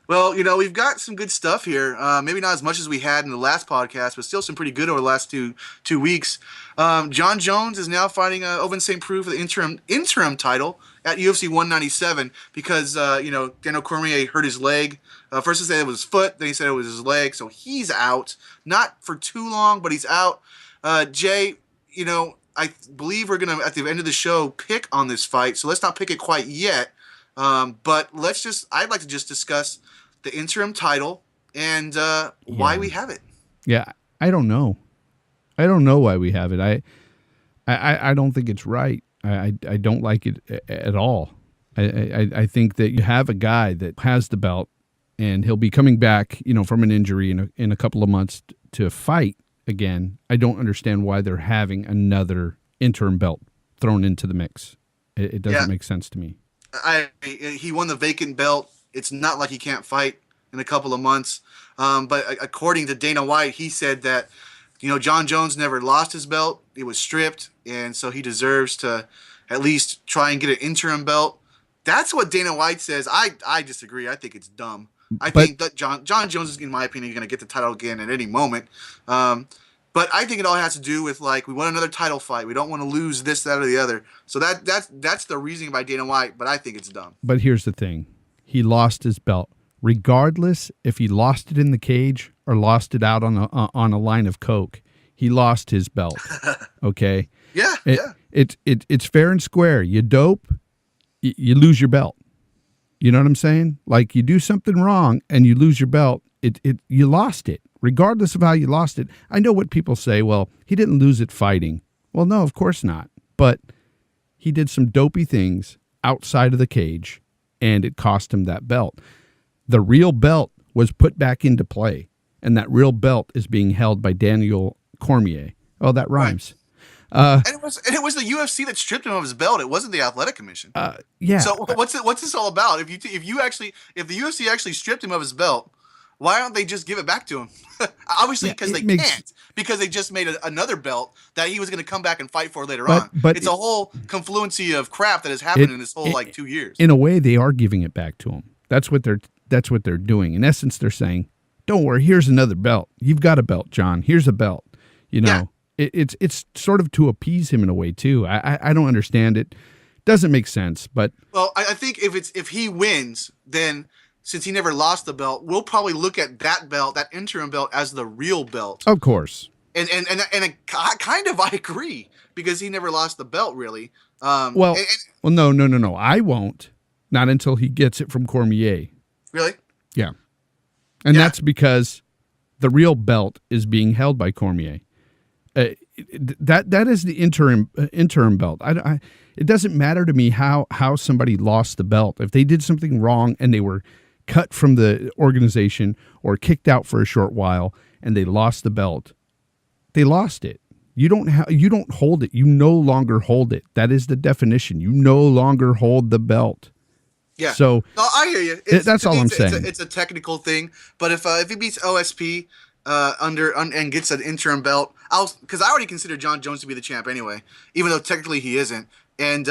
[SPEAKER 3] Well, we've got some good stuff here. Maybe not as much as we had in the last podcast, but still some pretty good over the last two weeks. John Jones is now fighting Ovince St. Preux for the interim title at UFC 197 because Daniel Cormier hurt his leg. First he said it was his foot, then he said it was his leg, so he's out. Not for too long, but he's out. Jay, I believe we're gonna at the end of the show pick on this fight, so let's not pick it quite yet. But I'd like to just discuss the interim title and why we have it.
[SPEAKER 2] Yeah, I don't know. I don't know why we have it. I don't think it's right. I don't like it at all. I think that you have a guy that has the belt and he'll be coming back, from an injury in a couple of months to fight again. I don't understand why they're having another interim belt thrown into the mix. It doesn't make sense to me.
[SPEAKER 3] He won the vacant belt. It's not like he can't fight in a couple of months. But according to Dana White, he said that, John Jones never lost his belt. It was stripped. And so he deserves to at least try and get an interim belt. That's what Dana White says. I disagree. I think it's dumb. I think that John Jones is, in my opinion, going to get the title again at any moment. But I think it all has to do with, we want another title fight. We don't want to lose this, that, or the other. So that's the reasoning by Dana White, but I think it's dumb.
[SPEAKER 2] But here's the thing. He lost his belt. Regardless if he lost it in the cage or lost it out on a line of coke, he lost his belt. Okay?
[SPEAKER 3] Yeah.
[SPEAKER 2] It's fair and square. You dope, you lose your belt. You know what I'm saying? Like, you do something wrong and you lose your belt, you lost it. Regardless of how you lost it. I know what people say, well, he didn't lose it fighting. Well, no, of course not. But he did some dopey things outside of the cage, and it cost him that belt. The real belt was put back into play, and that real belt is being held by Daniel Cormier. Oh, that rhymes.
[SPEAKER 3] Right. And it was the UFC that stripped him of his belt. It wasn't the Athletic Commission.
[SPEAKER 2] Yeah.
[SPEAKER 3] So what's this all about? If the UFC actually stripped him of his belt, why don't they just give it back to him? Obviously, because they can't. Because they just made another belt that he was going to come back and fight for later on. But it's a whole confluency of crap that has happened in this whole 2 years.
[SPEAKER 2] In a way, they are giving it back to him. That's what they're doing. In essence, they're saying, "Don't worry, here's another belt. You've got a belt, John. Here's a belt."
[SPEAKER 3] Yeah.
[SPEAKER 2] It's sort of to appease him in a way too. I don't understand it. Doesn't make sense. But
[SPEAKER 3] I think if he wins, then, since he never lost the belt, we'll probably look at that belt, that interim belt, as the real belt.
[SPEAKER 2] Of course.
[SPEAKER 3] And I agree, because he never lost the belt, really.
[SPEAKER 2] No. I won't. Not until he gets it from Cormier.
[SPEAKER 3] Really?
[SPEAKER 2] Yeah. And that's because the real belt is being held by Cormier. that is the interim belt. It doesn't matter to me how somebody lost the belt. If they did something wrong and they were cut from the organization or kicked out for a short while and they lost the belt, they lost it. You don't hold it. You no longer hold it. That is the definition. You no longer hold the belt.
[SPEAKER 3] Yeah.
[SPEAKER 2] So
[SPEAKER 3] no, I hear you.
[SPEAKER 2] That's all I'm saying.
[SPEAKER 3] It's a technical thing, but if he beats OSP and gets an interim belt, because I already consider John Jones to be the champ anyway, even though technically he isn't. And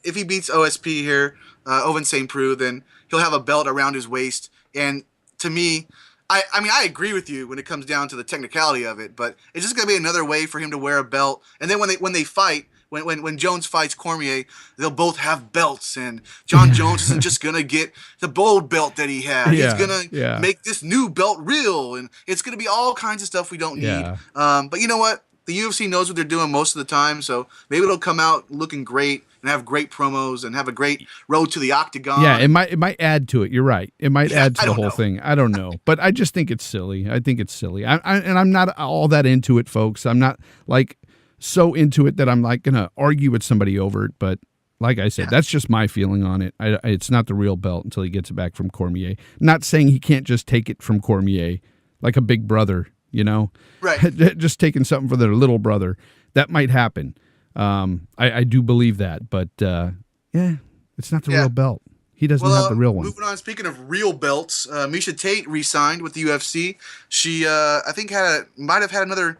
[SPEAKER 3] if he beats OSP here, Ovince St. Preux, then he'll have a belt around his waist. And to me, I mean, I agree with you when it comes down to the technicality of it, but it's just gonna be another way for him to wear a belt. And then when they fight, when Jones fights Cormier, they'll both have belts, and John Jones isn't just gonna get the gold belt that he had. He's gonna make this new belt real, and it's gonna be all kinds of stuff we don't need. But you know what? The UFC knows what they're doing most of the time, so maybe it'll come out looking great and have great promos and have a great road to the octagon.
[SPEAKER 2] Yeah, it might add to it. You're right. It might add to the whole thing. I don't know, but I just think it's silly. I think it's silly. I'm not all that into it, folks. I'm not like so into it that I'm like gonna argue with somebody over it. But like I said, that's just my feeling on it. It's not the real belt until he gets it back from Cormier. Not saying he can't just take it from Cormier like a big brother. You know,
[SPEAKER 3] right?
[SPEAKER 2] Just taking something for their little brother. That might happen. I do believe that, but it's not the real belt. He doesn't have the real one.
[SPEAKER 3] Moving on, speaking of real belts, Miesha Tate re-signed with the UFC. She, I think, might have had another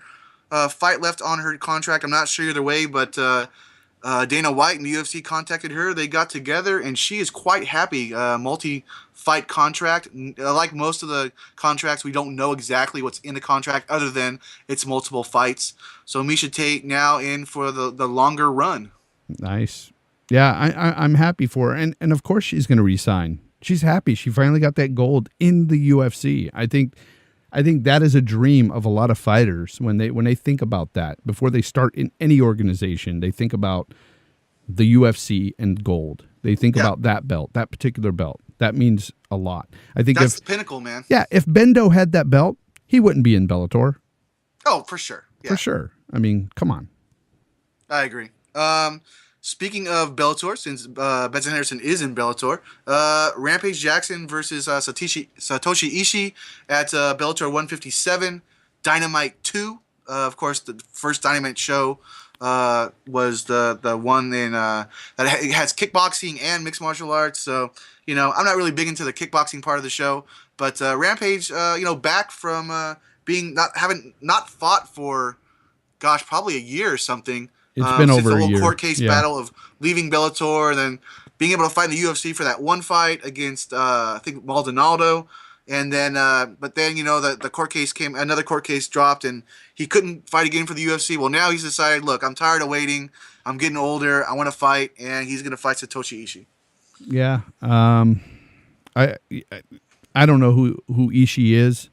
[SPEAKER 3] fight left on her contract. I'm not sure either way, but Dana White and the UFC contacted her. They got together, and she is quite happy. Multi-fight contract. Like most of the contracts, we don't know exactly what's in the contract other than it's multiple fights. So Miesha Tate now in for the longer run.
[SPEAKER 2] Nice. Yeah, I'm happy for her. And of course she's going to re-sign. She's happy. She finally got that gold in the UFC. I think that is a dream of a lot of fighters when they think about that. Before they start in any organization, they think about the UFC and gold. They think about that belt, that particular belt. That means a lot. I think
[SPEAKER 3] that's the pinnacle, man.
[SPEAKER 2] Yeah, if Bendo had that belt, he wouldn't be in Bellator.
[SPEAKER 3] Oh, for sure. Yeah.
[SPEAKER 2] For sure. I mean, come on.
[SPEAKER 3] I agree. Speaking of Bellator, since Benson Henderson is in Bellator, Rampage Jackson versus Satoshi Ishii at Bellator 157. Dynamite 2. Of course, the first Dynamite show was the one in that has kickboxing and mixed martial arts. So, you know, I'm not really big into the kickboxing part of the show, but Rampage, back from being not fought for, probably a year or something.
[SPEAKER 2] It's been over a year.
[SPEAKER 3] Since the whole court case battle of leaving Bellator and then being able to fight in the UFC for that one fight against, I think, Maldonado. And then, but then, the court case came, another court case dropped, and he couldn't fight again for the UFC. Well, now he's decided, look, I'm tired of waiting. I'm getting older. I want to fight, and he's going to fight Satoshi Ishii.
[SPEAKER 2] Yeah. I don't know who Ishii is.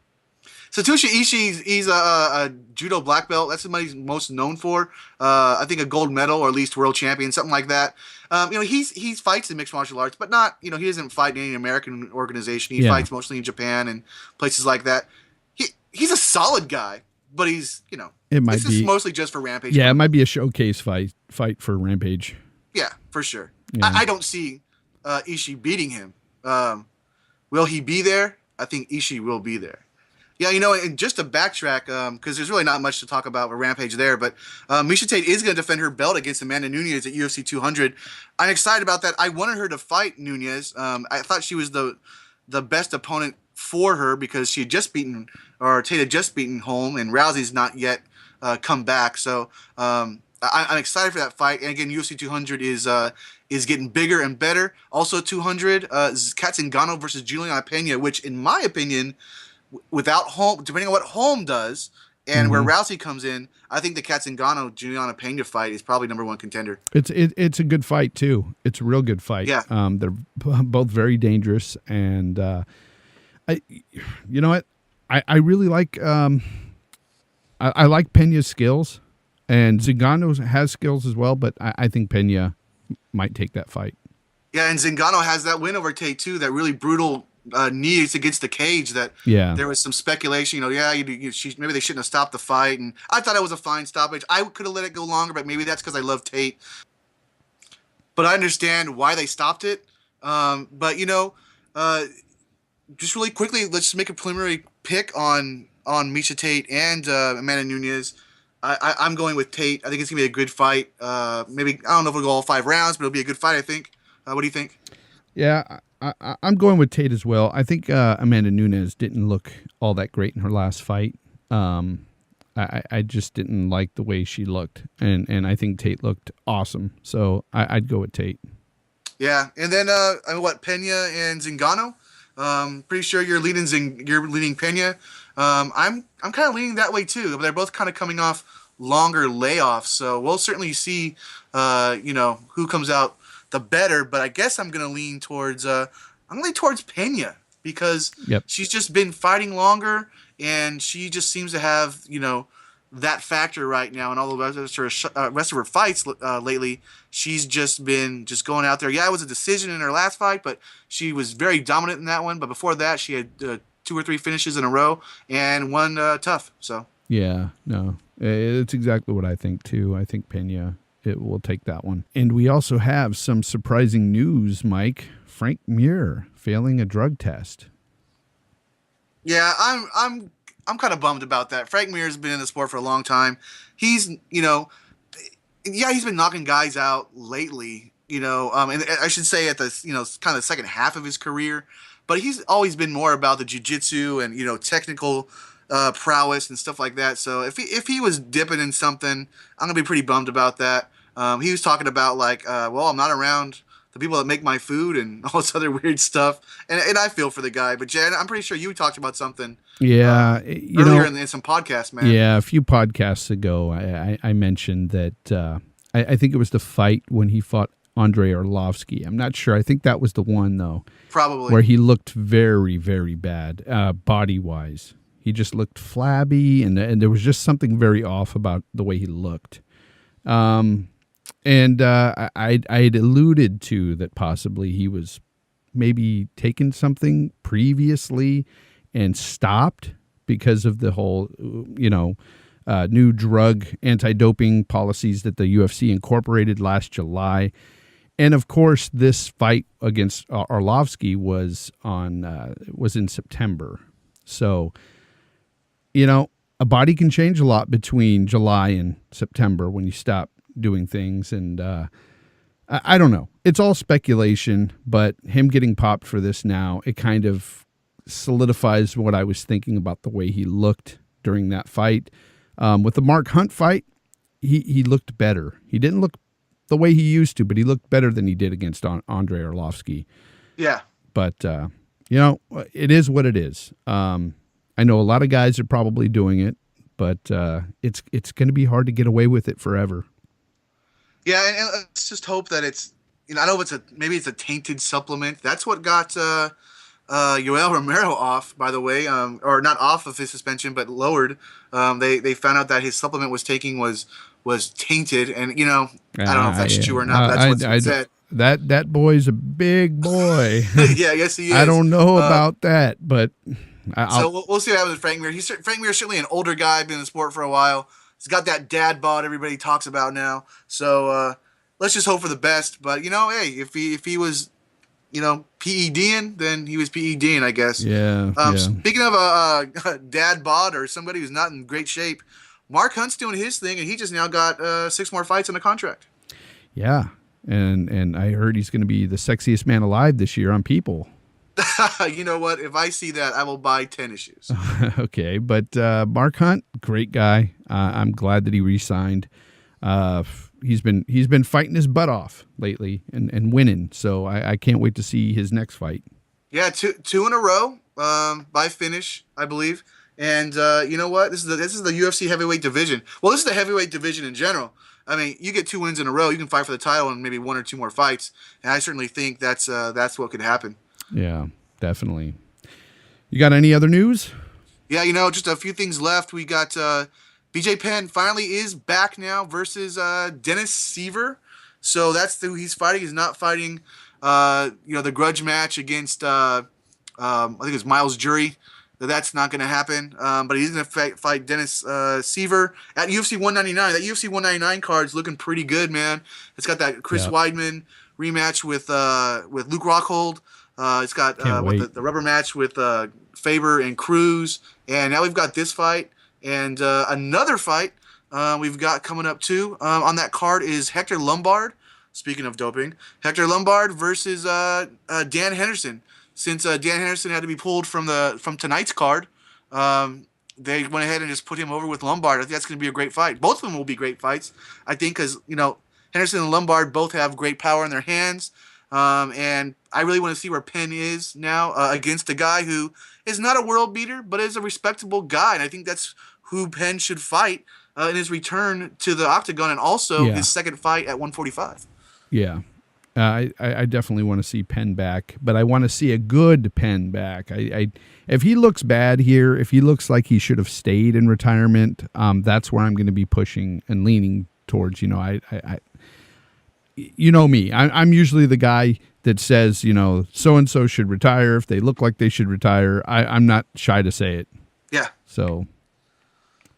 [SPEAKER 3] Satoshi Ishii, he's a judo black belt. That's what he's most known for. I think a gold medal or at least world champion, something like that. He fights in mixed martial arts, but not, he doesn't fight in any American organization. He fights mostly in Japan and places like that. He's a solid guy, but he's, this is mostly just for Rampage.
[SPEAKER 2] Yeah, it might be a showcase fight for Rampage.
[SPEAKER 3] Yeah, for sure.
[SPEAKER 2] Yeah.
[SPEAKER 3] I don't see Ishii beating him. Will he be there? I think Ishii will be there. Yeah, and just to backtrack, because there's really not much to talk about with Rampage there, but Miesha Tate is going to defend her belt against Amanda Nunes at UFC 200. I'm excited about that. I wanted her to fight Nunes. I thought she was the best opponent for her because she had just beaten, or Tate had just beaten Holm, and Rousey's not yet come back. So I'm excited for that fight. And again, UFC 200 is getting bigger and better. Also 200, Kat Zingano versus Juliana Pena, which in my opinion, without Holm, depending on what Holm does and where Rousey comes in, I think the Kat Zingano Juliana Pena fight is probably number one contender.
[SPEAKER 2] It's a good fight too. It's a real good fight.
[SPEAKER 3] Yeah.
[SPEAKER 2] They're both very dangerous, and you know what? I really like I like Pena's skills, and Zingano has skills as well, but I think Pena might take that fight.
[SPEAKER 3] Yeah, and Zingano has that win over Tate too, that really brutal knees against the cage that there was some speculation, maybe they shouldn't have stopped the fight. And I thought it was a fine stoppage. I could have let it go longer, but maybe that's because I love Tate. But I understand why they stopped it. But just really quickly, let's just make a preliminary pick on Miesha Tate and Amanda Nunes. I'm going with Tate. I think it's gonna be a good fight. Maybe I don't know if we'll go all 5 rounds, but it'll be a good fight, I think. What do you think?
[SPEAKER 2] Yeah, I'm going with Tate as well. I think Amanda Nunes didn't look all that great in her last fight. I just didn't like the way she looked, and I think Tate looked awesome. So I'd go with Tate.
[SPEAKER 3] Yeah, and then Pena and Zingano. Pretty sure you're leading Pena. I'm kind of leaning that way too. But they're both kind of coming off longer layoffs, so we'll certainly see. Who comes out the better. But I guess I'm gonna lean towards Pena because she's just been fighting longer, and she just seems to have that factor right now. And all the rest of her fights lately, she's just been going out there. Yeah, it was a decision in her last fight, but she was very dominant in that one. But before that, she had 2 or 3 finishes in a row and one tough. So
[SPEAKER 2] yeah, no, it's exactly what I think too. I think Pena will take that one. And we also have some surprising news, Mike. Frank Mir failing a drug test.
[SPEAKER 3] Yeah, I'm kind of bummed about that. Frank Mir's been in the sport for a long time. He's he's been knocking guys out lately. And I should say at the kind of the second half of his career, but he's always been more about the jiu-jitsu and technical prowess and stuff like that. So if he was dipping in something, I'm gonna be pretty bummed about that. He was talking about I'm not around the people that make my food and all this other weird stuff, and I feel for the guy. But Jen, I'm pretty sure you talked about something.
[SPEAKER 2] Yeah,
[SPEAKER 3] earlier in some podcasts, man.
[SPEAKER 2] Yeah, a few podcasts ago, I mentioned that I think it was the fight when he fought Andrei Arlovsky. I'm not sure. I think that was the one though,
[SPEAKER 3] probably
[SPEAKER 2] where he looked very, very bad body wise. He just looked flabby, and there was just something very off about the way he looked. And I had alluded to that possibly he was maybe taken something previously and stopped because of the whole, new drug anti-doping policies that the UFC incorporated last July. And of course, this fight against Arlovsky was in September. So, a body can change a lot between July and September when you stop doing things. And I don't know. It's all speculation, but him getting popped for this now, it kind of solidifies what I was thinking about the way he looked during that fight. With the Mark Hunt fight, he looked better. He didn't look the way he used to, but he looked better than he did against Andrei Arlovsky.
[SPEAKER 3] Yeah.
[SPEAKER 2] But, it is what it is. I know a lot of guys are probably doing it, but it's going to be hard to get away with it forever.
[SPEAKER 3] Yeah, and let's just hope that it's, I know maybe it's a tainted supplement. That's what got Yoel Romero off, by the way, or not off of his suspension, but lowered. They found out that his supplement was taking was tainted, and I don't know if that's true or not. But that's what's said.
[SPEAKER 2] That boy's a big boy.
[SPEAKER 3] Yeah, yes he is.
[SPEAKER 2] I don't know about that, but
[SPEAKER 3] so we'll see what happens with Frank Mir. Frank Mir is certainly an older guy, been in the sport for a while. He's got that dad bod everybody talks about now. So let's just hope for the best. But hey, if he was PEDing, then he was PEDing, I guess.
[SPEAKER 2] Yeah.
[SPEAKER 3] Speaking of a dad bod or somebody who's not in great shape, Mark Hunt's doing his thing, and he just now got 6 more fights on the contract.
[SPEAKER 2] Yeah, and I heard he's going to be the sexiest man alive this year on People.
[SPEAKER 3] You know what? If I see that, I will buy 10 issues.
[SPEAKER 2] Okay, but Mark Hunt, great guy. I'm glad that he re-signed. He's been fighting his butt off lately and winning. So I can't wait to see his next fight.
[SPEAKER 3] Yeah, two in a row by finish, I believe. And you know what? This is the UFC heavyweight division. Well, this is the heavyweight division in general. I mean, you get 2 wins in a row, you can fight for the title in maybe 1 or 2 more fights. And I certainly think that's what could happen.
[SPEAKER 2] Yeah, definitely. You got any other news?
[SPEAKER 3] Yeah, just a few things left. We got BJ Penn finally is back now versus Dennis Seaver. So that's who he's fighting. He's not fighting, the grudge match against I think it's Miles Jury. That's not going to happen. But he's going to fight Dennis Seaver at UFC 199. That UFC 199 card is looking pretty good, man. It's got that Chris Weidman rematch with Luke Rockhold. It's got the rubber match with Faber and Cruz. And now we've got this fight. And another fight we've got coming up too on that card is Hector Lombard. Speaking of doping, Hector Lombard versus Dan Henderson. Since Dan Henderson had to be pulled from tonight's card, they went ahead and just put him over with Lombard. I think that's going to be a great fight. Both of them will be great fights, I think, because Henderson and Lombard both have great power in their hands. And I really want to see where Penn is now against a guy who is not a world beater, but is a respectable guy. And I think that's who Penn should fight in his return to the octagon, and also his second fight at 145.
[SPEAKER 2] Yeah. I definitely want to see Penn back, but I want to see a good Penn back. If he looks bad here, if he looks like he should have stayed in retirement, that's where I'm going to be pushing and leaning towards. You know me. I'm usually the guy that says, so and so should retire if they look like they should retire. I'm not shy to say it.
[SPEAKER 3] Yeah.
[SPEAKER 2] So.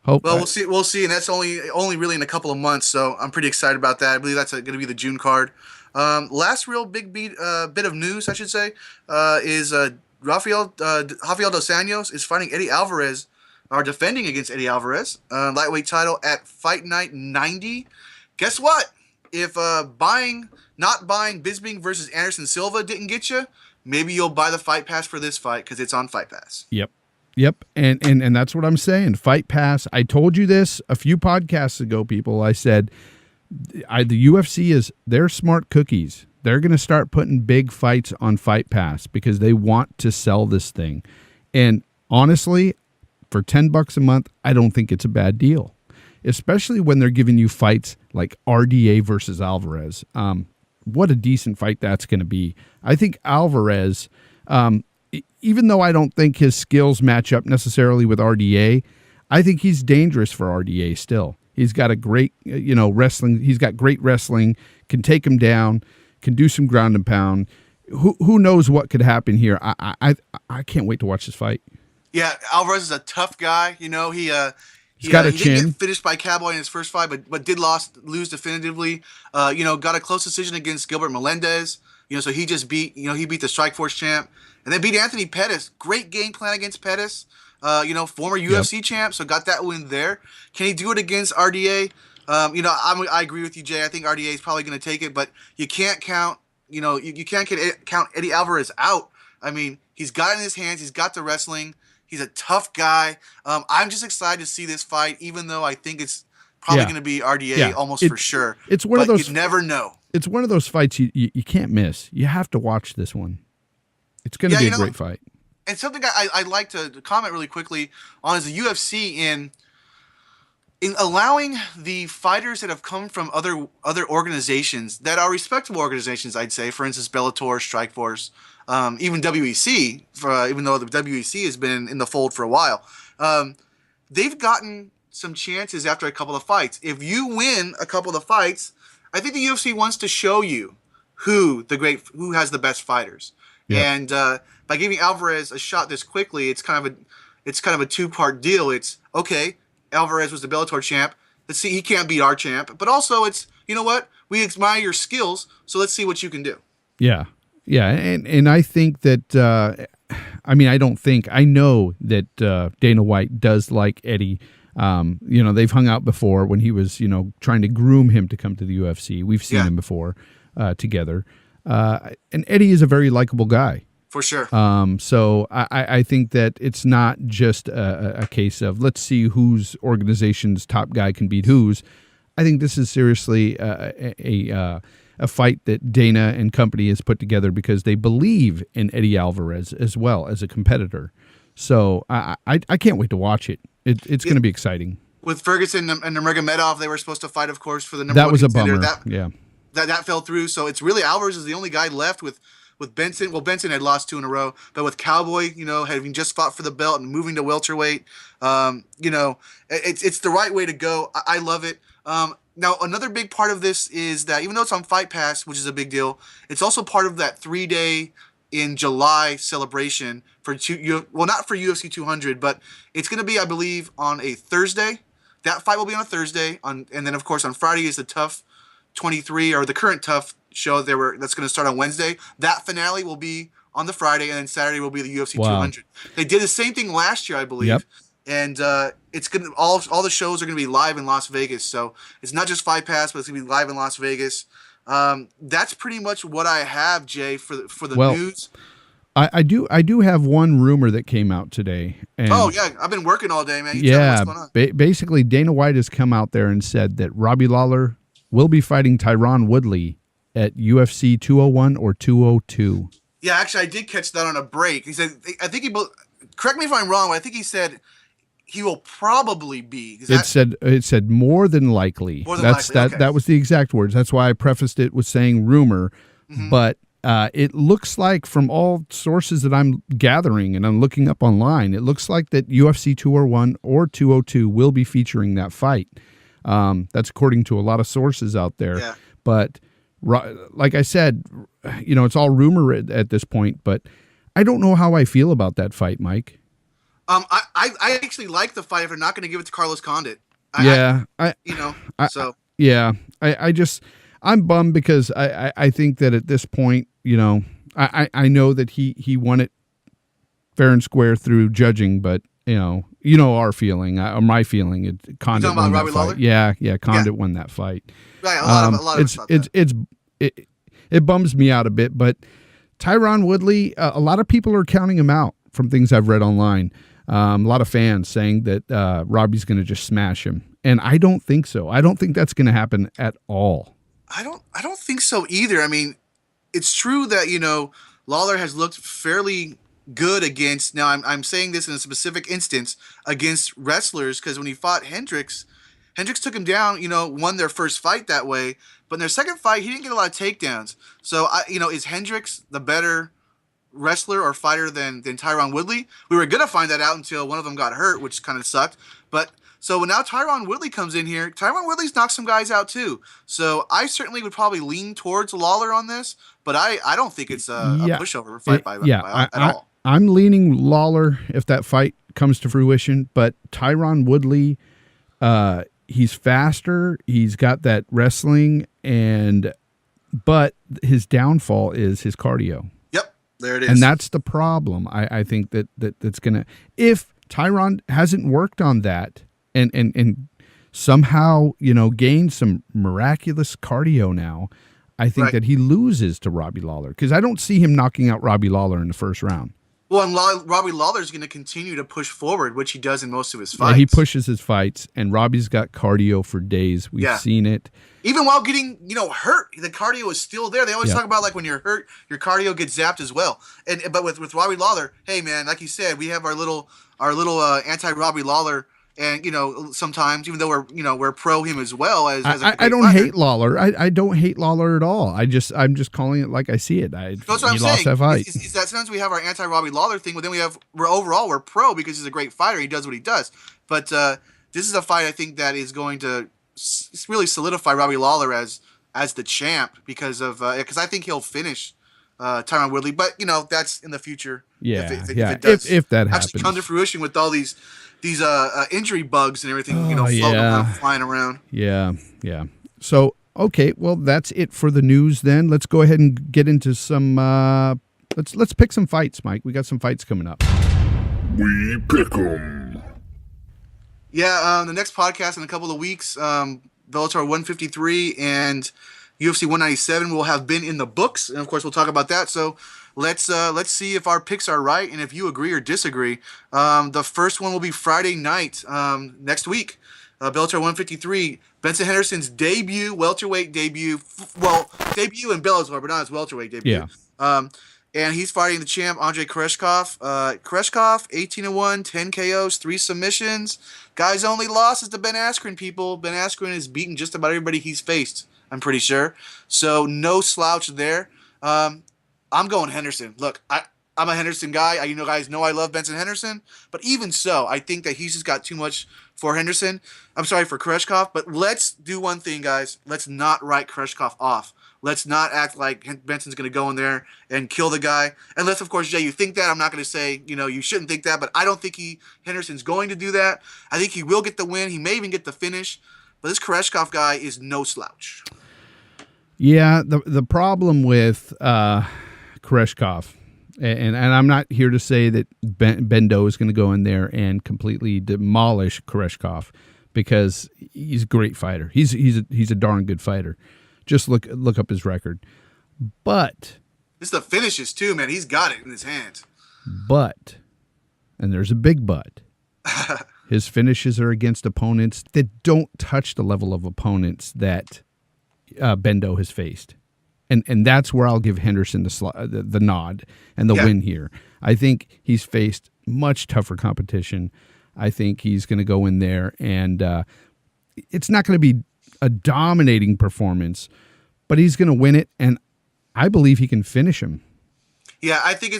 [SPEAKER 3] We'll see. We'll see, and that's only really in a couple of months. So I'm pretty excited about that. I believe that's going to be the June card. Last real big bit of news, I should say, is Rafael dos Anjos is fighting Eddie Alvarez, or defending against Eddie Alvarez, lightweight title at Fight Night 90. Guess what? If not buying Bisping versus Anderson Silva didn't get you, maybe you'll buy the Fight Pass for this fight because it's on Fight Pass.
[SPEAKER 2] Yep, and that's what I'm saying. Fight Pass. I told you this a few podcasts ago, people. I said the UFC they're smart cookies. They're going to start putting big fights on Fight Pass because they want to sell this thing. And honestly, for $10 a month, I don't think it's a bad deal, especially when they're giving you fights like RDA versus Alvarez. What a decent fight that's going to be. I think Alvarez, even though I don't think his skills match up necessarily with RDA, I think he's dangerous for RDA still. He's got a great, wrestling. He's got great wrestling, can take him down, can do some ground and pound. Who knows what could happen here? I can't wait to watch this fight.
[SPEAKER 3] Yeah, Alvarez is a tough guy. He's
[SPEAKER 2] got a
[SPEAKER 3] he
[SPEAKER 2] chin.
[SPEAKER 3] didn't get finished by Cowboy in his first fight, but did lose definitively. Got a close decision against Gilbert Melendez. So he just beat the Strikeforce champ, and then beat Anthony Pettis. Great game plan against Pettis. Former UFC champ, so got that win there. Can he do it against RDA? I agree with you, Jay. I think RDA is probably going to take it, but you can't count. You can't count Eddie Alvarez out. I mean, he's got it in his hands. He's got the wrestling. He's a tough guy. I'm just excited to see this fight, even though I think it's probably going to be RDA almost for sure.
[SPEAKER 2] It's one of those.
[SPEAKER 3] You never know.
[SPEAKER 2] It's one of those fights you can't miss. You have to watch this one. It's going to be a great fight.
[SPEAKER 3] And something I'd like to comment really quickly on is the UFC in allowing the fighters that have come from other organizations that are respectable organizations, I'd say, for instance, Bellator, Strikeforce, even WEC, even though the WEC has been in the fold for a while, they've gotten some chances after a couple of fights. If you win a couple of fights, I think the UFC wants to show you who has the best fighters. Yeah. And by giving Alvarez a shot this quickly, it's kind of a two-part deal. It's okay, Alvarez was the Bellator champ. Let's see, he can't beat our champ. But also, it's what, we admire your skills, so let's see what you can do.
[SPEAKER 2] Yeah, and I think that I know that Dana White does like Eddie. They've hung out before when he was trying to groom him to come to the UFC. We've seen him before together. And Eddie is a very likable guy.
[SPEAKER 3] For sure.
[SPEAKER 2] So I think that it's not just a case of let's see whose organization's top guy can beat whose. I think this is seriously a fight that Dana and company has put together because they believe in Eddie Alvarez as well as a competitor. So I can't wait to watch it. It's going to be exciting. With
[SPEAKER 3] Ferguson and Nurmagomedov, they were supposed to fight, of course, for the number one
[SPEAKER 2] contender.
[SPEAKER 3] That was a
[SPEAKER 2] bummer.
[SPEAKER 3] That fell through. So it's really Alvarez is the only guy left with Benson. Well, Benson had lost 2 in a row, but with Cowboy, having just fought for the belt and moving to welterweight, it's the right way to go. I love it. Now, another big part of this is that even though it's on Fight Pass, which is a big deal, it's also part of that 3-day in July celebration for not for UFC 200, but it's going to be, I believe, on a Thursday. That fight will be on a Thursday, and then of course on Friday is the Tough 23 or the current Tough show that's going to start on Wednesday. That finale will be on the Friday, and then Saturday will be the UFC 200. They did the same thing last year, I believe.
[SPEAKER 2] Yep.
[SPEAKER 3] And it's gonna all the shows are gonna be live in Las Vegas, so it's not just Fight Pass, but it's gonna be live in Las Vegas. That's pretty much what I have, Jay, for the news.
[SPEAKER 2] I do have one rumor that came out today. And
[SPEAKER 3] I've been working all day, man. You tell me what's going on.
[SPEAKER 2] Basically Dana White has come out there and said that Robbie Lawler will be fighting Tyron Woodley at UFC 201 or 202.
[SPEAKER 3] Yeah, actually, I did catch that on a break. He said, correct me if I'm wrong, but I think he said he will probably be.
[SPEAKER 2] It said more than likely. That was the exact words. That's why I prefaced it with saying rumor. Mm-hmm. But it looks like, from all sources that I'm gathering and I'm looking up online, it looks like that UFC 201 or 202 will be featuring that fight. That's according to a lot of sources out there. Yeah. But like I said, it's all rumor at this point. But I don't know how I feel about that fight, Mike.
[SPEAKER 3] I actually like the fight if they're not going to give it to Carlos Condit. I'm bummed because I think that at this point, I know that he won it fair and square through judging, but our feeling, or my feeling, Condit won that fight. Yeah, Condit won that fight. Right, a lot of us thought that.
[SPEAKER 2] It bums me out a bit, but Tyron Woodley, a lot of people are counting him out from things I've read online. A lot of fans saying that Robbie's going to just smash him, and I don't think so. I don't think that's going to happen at all.
[SPEAKER 3] I don't think so either. I mean, it's true that Lawler has looked fairly good against. Now, I'm saying this in a specific instance against wrestlers, because when he fought Hendricks took him down. Won their first fight that way, but in their second fight, he didn't get a lot of takedowns. So, is Hendricks the better wrestler or fighter than Tyron Woodley? We were going to find that out until one of them got hurt, which kind of sucked. But so now Tyron Woodley comes in here. Tyron Woodley's knocked some guys out too. So I certainly would probably lean towards Lawler on this, but I don't think it's a pushover fight at all.
[SPEAKER 2] I'm leaning Lawler if that fight comes to fruition, but Tyron Woodley, he's faster. He's got that wrestling, but his downfall is his cardio.
[SPEAKER 3] There it is.
[SPEAKER 2] And that's the problem. I think that's going to, if Tyron hasn't worked on that and somehow, gained some miraculous cardio now, I think that he loses to Robbie Lawler, because I don't see him knocking out Robbie Lawler in the first round.
[SPEAKER 3] Well, and Robbie Lawler's going to continue to push forward, which he does in most of his fights.
[SPEAKER 2] Yeah, he pushes his fights, and Robbie's got cardio for days. We've seen it.
[SPEAKER 3] Even while getting, hurt, the cardio is still there. They always talk about, like, when you're hurt, your cardio gets zapped as well. But with Robbie Lawler, hey man, like you said, we have our little anti-Robbie Lawler. And sometimes, even though we're pro him as well as
[SPEAKER 2] I don't hate Lawler. I don't hate Lawler at all. I'm just calling it like I see it.
[SPEAKER 3] That's what I'm saying. Is that sometimes we have our anti-Robbie Lawler thing, but then we're pro because he's a great fighter. He does what he does. But this is a fight I think that is going to really solidify Robbie Lawler as the champ because I think he'll finish Tyron Woodley. But that's in the future.
[SPEAKER 2] Yeah,
[SPEAKER 3] if it does
[SPEAKER 2] if that happens,
[SPEAKER 3] actually come to fruition with all these injury bugs and everything, floating around, flying around.
[SPEAKER 2] Yeah. So, okay, well, that's it for the news then. Let's go ahead and get into some, let's pick some fights, Mike. We got some fights coming up.
[SPEAKER 4] We pick 'em.
[SPEAKER 3] Yeah, the next podcast in a couple of weeks, Bellator 153 and UFC 197 will have been in the books, and of course we'll talk about that. So let's see if our picks are right and if you agree or disagree. The first one will be Friday night next week. Bellator 153, Benson Henderson's welterweight debut. Well, debut in Bellator, but not his welterweight debut.
[SPEAKER 2] Yeah.
[SPEAKER 3] And he's fighting the champ, Andrei Koreshkov. Koreshkov, 18-1, 10 KOs, 3 submissions. Guy's only loss is to Ben Askren, people. Ben Askren has beaten just about everybody he's faced, I'm pretty sure. So no slouch there. I'm going Henderson. Look, I'm a Henderson guy. You guys know I love Benson Henderson. But even so, I think that he's just got too much for Henderson. I'm sorry, for Koreshkov. But let's do one thing, guys. Let's not write Koreshkov off. Let's not act like Benson's going to go in there and kill the guy. Unless, of course, Jay, you think that. I'm not going to say, you shouldn't think that, but I don't think Henderson's going to do that. I think he will get the win. He may even get the finish. But this Koreshkov guy is no slouch.
[SPEAKER 2] Yeah, the problem with Koreshkov, and I'm not here to say that Bendo is going to go in there and completely demolish Koreshkov, because he's a great fighter. He's a darn good fighter. Just look up his record. But
[SPEAKER 3] it's the finishes too, man. He's got it in his hands.
[SPEAKER 2] But, and there's a big but, his finishes are against opponents that don't touch the level of opponents that Bendo has faced. And that's where I'll give Henderson the nod and the win here. I think he's faced much tougher competition. I think he's going to go in there, and it's not going to be a dominating performance, but he's going to win it, and I believe he can finish him.
[SPEAKER 3] Yeah, I think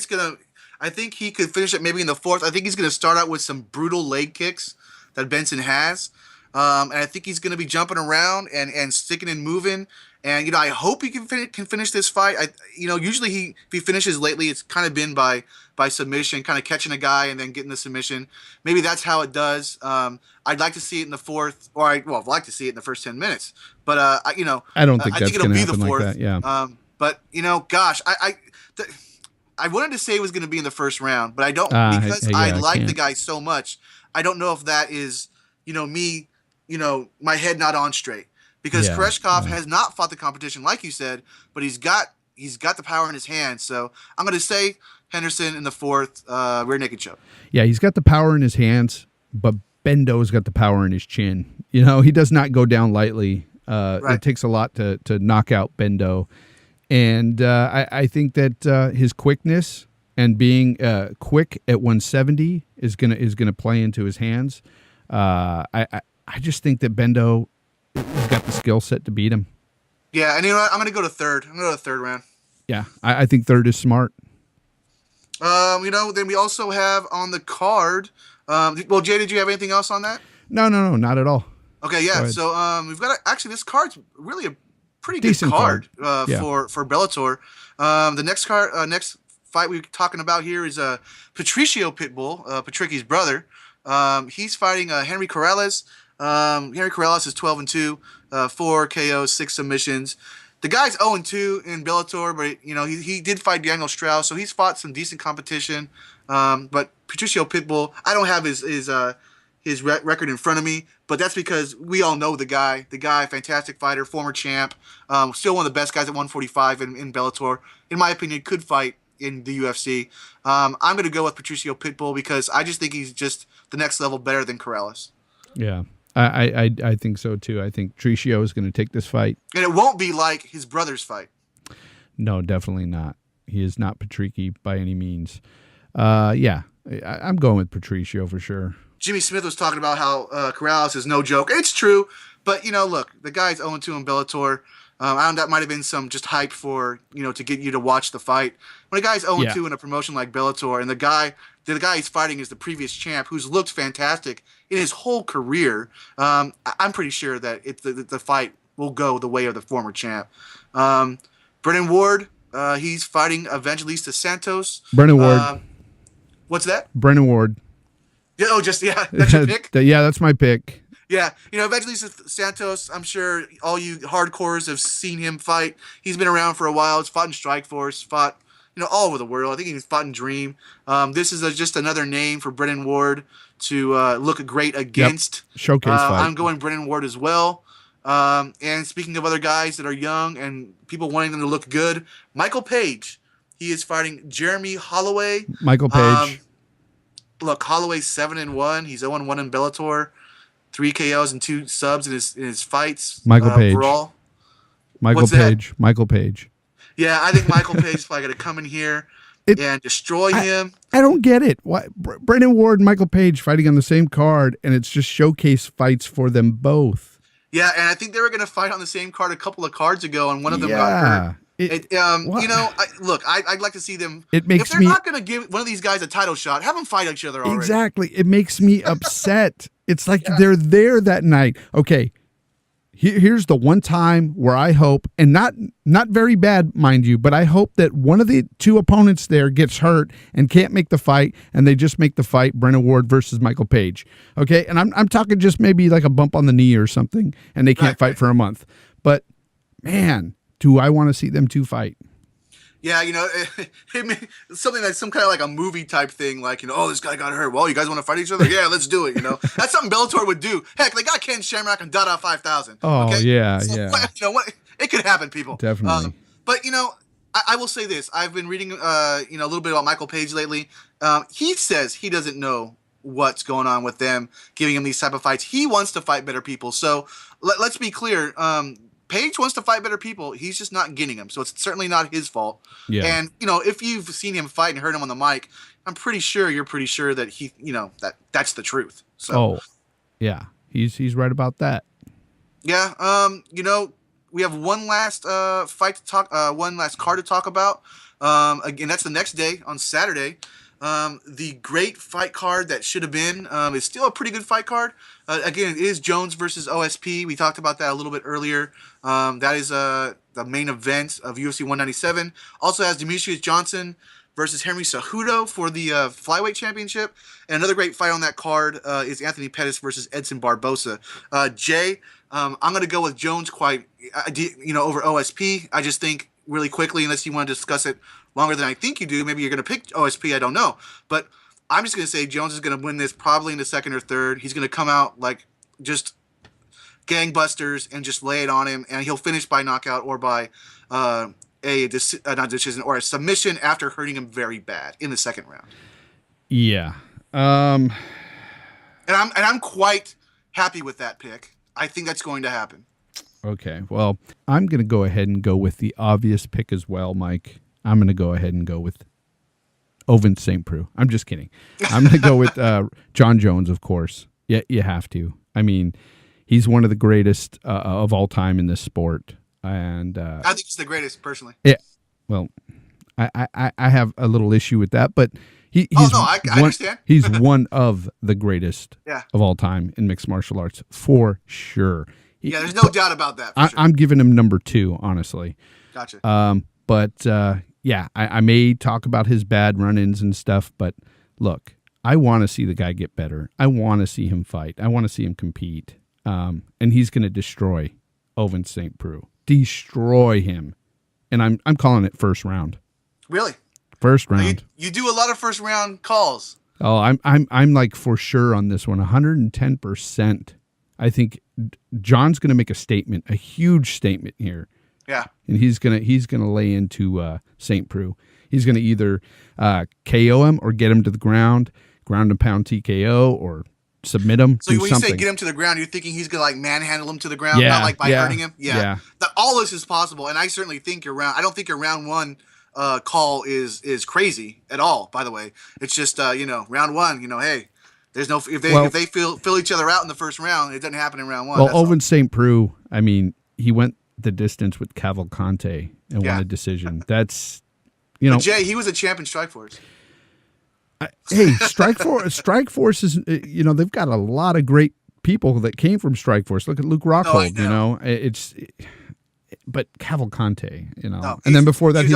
[SPEAKER 3] he could finish it maybe in the fourth. I think he's going to start out with some brutal leg kicks that Benson has. And I think he's going to be jumping around and sticking and moving. And, I hope he can finish this fight. Usually if he finishes lately, it's kind of been by submission, kind of catching a guy and then getting the submission. Maybe that's how it does. I'd like to see it in the fourth, or I'd like to see it in the first 10 minutes. But,
[SPEAKER 2] I don't think that's going to happen like that, yeah.
[SPEAKER 3] But, gosh, I wanted to say it was going to be in the first round, but I don't, because I like the guy so much. I don't know if that is, me, my head not on straight. Because Koreshkov has not fought the competition, like you said, but he's got the power in his hands. So I'm going to say Henderson in the fourth, rear naked choke.
[SPEAKER 2] Yeah, he's got the power in his hands, but Bendo's got the power in his chin. He does not go down lightly. Right. It takes a lot to knock out Bendo. And I think that his quickness and being quick at 170 is gonna play into his hands. I just think that Bendo has got the skill set to beat him.
[SPEAKER 3] Yeah, and you know what? I'm going to go to third. I'm going to go to third round.
[SPEAKER 2] Yeah, I think third is smart.
[SPEAKER 3] Then we also have on the card. Well, Jay, did you have anything else on that?
[SPEAKER 2] No, not at all.
[SPEAKER 3] Okay, yeah. So we've got actually this card's really a pretty decent card. For Bellator. The next fight we're talking about here is Patricio Pitbull, Patricki's brother. He's fighting Henry Corrales. Henry Corrales is 12-2, 4 KOs, 6 submissions. The guy's 0-2 in Bellator, but he did fight Daniel Strauss, so he's fought some decent competition. But Patricio Pitbull, I don't have his record in front of me, but that's because we all know the guy. The guy, fantastic fighter, former champ, still one of the best guys at 145 in Bellator. In my opinion, could fight in the UFC. I'm going to go with Patricio Pitbull because I just think he's just the next level better than Corrales.
[SPEAKER 2] Yeah. I think so too. I think Tricio is going to take this fight,
[SPEAKER 3] and it won't be like his brother's fight.
[SPEAKER 2] No, definitely not. He is not Patricky by any means. I'm going with Patricio for sure.
[SPEAKER 3] Jimmy Smith was talking about how Corrales is no joke. It's true, but look, the guy's 0-2 in Bellator. That might have been some just hype for to get you to watch the fight. When a guy's 0-2 in a promotion like Bellator, and the guy he's fighting is the previous champ, who's looked fantastic in his whole career, I'm pretty sure that the fight will go the way of the former champ. Brennan Ward, he's fighting Evangelista Santos.
[SPEAKER 2] Brennan Ward.
[SPEAKER 3] What's that?
[SPEAKER 2] Brennan Ward.
[SPEAKER 3] Yeah, that's your pick?
[SPEAKER 2] Yeah, that's my pick.
[SPEAKER 3] Yeah, Evangelista Santos, I'm sure all you hardcores have seen him fight. He's been around for a while. He's fought in Strikeforce, fought all over the world. I think he's fought in Dream. This is just another name for Brennan Ward to look great against.
[SPEAKER 2] Yep. Showcase fight.
[SPEAKER 3] I'm going Brennan Ward as well. And speaking of other guys that are young and people wanting them to look good, Michael Page. He is fighting Jeremy Holloway.
[SPEAKER 2] Michael Page.
[SPEAKER 3] Look, Holloway's 7-1. He's 0-1 in Bellator. 3 KOs and 2 subs in his fights.
[SPEAKER 2] Michael Page.
[SPEAKER 3] Overall.
[SPEAKER 2] Michael Page. Michael Page.
[SPEAKER 3] Yeah, I think Michael Page is probably going to come in here and destroy him.
[SPEAKER 2] I don't get it. Why Brennan Ward and Michael Page fighting on the same card, and it's just showcase fights for them both.
[SPEAKER 3] Yeah, and I think they were going to fight on the same card a couple of cards ago, and one of them got hurt. I'd like to see them.
[SPEAKER 2] It makes
[SPEAKER 3] if they're not going to give one of these guys a title shot, have them fight each other already.
[SPEAKER 2] Exactly. It makes me upset. It's like they're there that night. Okay, Here's the one time where I hope, and not very bad, mind you, but I hope that one of the two opponents there gets hurt and can't make the fight, and they just make the fight Brennan Ward versus Michael Page. Okay, and I'm talking just maybe like a bump on the knee or something, and they can't fight for a month. But man, do I want to see them two fight?
[SPEAKER 3] Yeah, something that's some kind of like a movie type thing, like, oh, this guy got hurt. Well, you guys want to fight each other? Yeah, let's do it, That's something Bellator would do. Heck, they got Ken Shamrock and Dada 5000.
[SPEAKER 2] Oh,
[SPEAKER 3] okay?
[SPEAKER 2] yeah,
[SPEAKER 3] so,
[SPEAKER 2] yeah.
[SPEAKER 3] It could happen, people.
[SPEAKER 2] Definitely.
[SPEAKER 3] But, I will say this. I've been reading, a little bit about Michael Page lately. He says he doesn't know what's going on with them, giving him these type of fights. He wants to fight better people. So let's be clear. Page wants to fight better people. He's just not getting them. So it's certainly not his fault. Yeah. And, if you've seen him fight and heard him on the mic, I'm pretty sure you're pretty sure that he, that's the truth. So,
[SPEAKER 2] yeah, he's right about that.
[SPEAKER 3] Yeah. We have one last fight to talk, one last card to talk about. Again, that's the next day on Saturday. The great fight card that should have been is still a pretty good fight card. Again, it is Jones versus OSP. We talked about that a little bit earlier. That is the main event of UFC 197. Also has Demetrius Johnson versus Henry Cejudo for the flyweight championship. And another great fight on that card is Anthony Pettis versus Edson Barbosa. Jay, I'm going to go with Jones over OSP. I just think really quickly, unless you want to discuss it longer than I think you do, maybe you're going to pick OSP, I don't know. But I'm just going to say Jones is going to win this probably in the second or third. He's going to come out like just gangbusters and just lay it on him, and he'll finish by knockout or by not decision or a submission after hurting him very bad in the second round.
[SPEAKER 2] Yeah.
[SPEAKER 3] And I'm quite happy with that pick. I think that's going to happen.
[SPEAKER 2] Okay. Well, I'm going to go ahead and go with the obvious pick as well, Mike. I'm going to go ahead and go with Ovince St. Preux. I'm just kidding. I'm going to go with John Jones, of course. Yeah, you have to. I mean, he's one of the greatest of all time in this sport. And
[SPEAKER 3] I think he's the greatest, personally.
[SPEAKER 2] Yeah. Well, I have a little issue with that, but
[SPEAKER 3] I understand.
[SPEAKER 2] He's one of the greatest
[SPEAKER 3] of
[SPEAKER 2] all time in mixed martial arts, for sure.
[SPEAKER 3] There's no doubt about that.
[SPEAKER 2] I'm giving him number 2, honestly.
[SPEAKER 3] Gotcha.
[SPEAKER 2] I may talk about his bad run-ins and stuff, but look, I want to see the guy get better. I want to see him fight. I want to see him compete. And he's going to destroy Ovince St. Preux. Destroy him. And I'm calling it first round.
[SPEAKER 3] Really?
[SPEAKER 2] First round.
[SPEAKER 3] You do a lot of first round calls.
[SPEAKER 2] Oh, I'm like for sure on this one, 110%. I think John's going to make a statement, a huge statement here.
[SPEAKER 3] Yeah.
[SPEAKER 2] And he's gonna lay into St. Preux. He's gonna either KO him or get him to the ground and pound TKO, or submit him.
[SPEAKER 3] So when
[SPEAKER 2] something.
[SPEAKER 3] you say get him to the ground, you're thinking he's gonna like manhandle him to the ground, not like by hurting him. Yeah. All this is possible, and I certainly think I don't think your round 1 call is crazy at all. By the way, it's just round 1. Hey, there's no if they fill each other out in the first round, it doesn't happen in round 1.
[SPEAKER 2] Well, Ovince St. Preux, I mean, he went the distance with Cavalcante and won a decision. That's,
[SPEAKER 3] But Jay, he was a champ in Strikeforce.
[SPEAKER 2] Hey, Strikeforce is, they've got a lot of great people that came from Strikeforce. Look at Luke Rockhold, but Cavalcante, and then before that he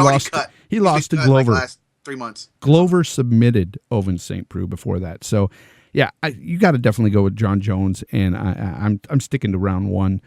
[SPEAKER 2] lost to Glover.
[SPEAKER 3] Like last 3 months.
[SPEAKER 2] Glover submitted Ovince St. Preux before that. So yeah, you got to definitely go with John Jones, and I'm sticking to round 1.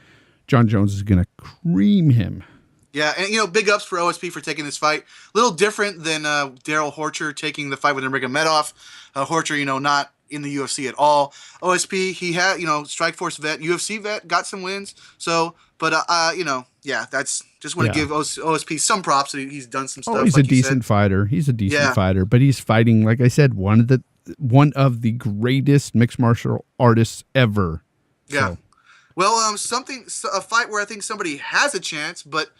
[SPEAKER 2] John Jones is going to cream him.
[SPEAKER 3] Yeah, and big ups for OSP for taking this fight. A little different than Daryl Horcher taking the fight with Nurmagomedov. Horcher, not in the UFC at all. OSP, he had, Strikeforce vet, UFC vet, got some wins. So, but that's just want to give OSP some props. He's done some stuff.
[SPEAKER 2] Oh, he's a decent fighter. He's a decent fighter, but he's fighting, like I said, one of the greatest mixed martial artists ever.
[SPEAKER 3] Yeah. So. Well, a fight where I think somebody has a chance, but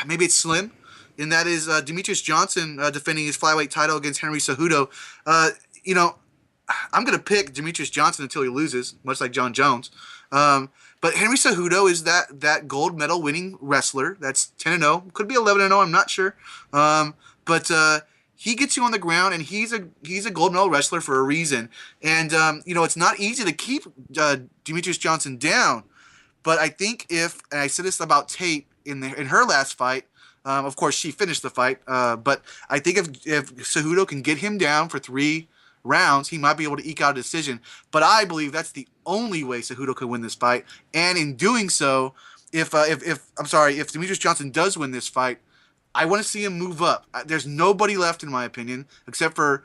[SPEAKER 3] maybe it's slim, and that is Demetrius Johnson defending his flyweight title against Henry Cejudo. I'm going to pick Demetrius Johnson until he loses, much like John Jones. But Henry Cejudo is that gold medal winning wrestler. That's 10-0, could be 11-0. I'm not sure. But he gets you on the ground, and he's a gold medal wrestler for a reason. And it's not easy to keep Demetrius Johnson down, But I think and I said this about Tate in her last fight. Of course, she finished the fight. But I think if Cejudo can get him down for 3 rounds, he might be able to eke out a decision. But I believe that's the only way Cejudo could win this fight. And in doing so, if Demetrious Johnson does win this fight, I want to see him move up. There's nobody left, in my opinion, except for,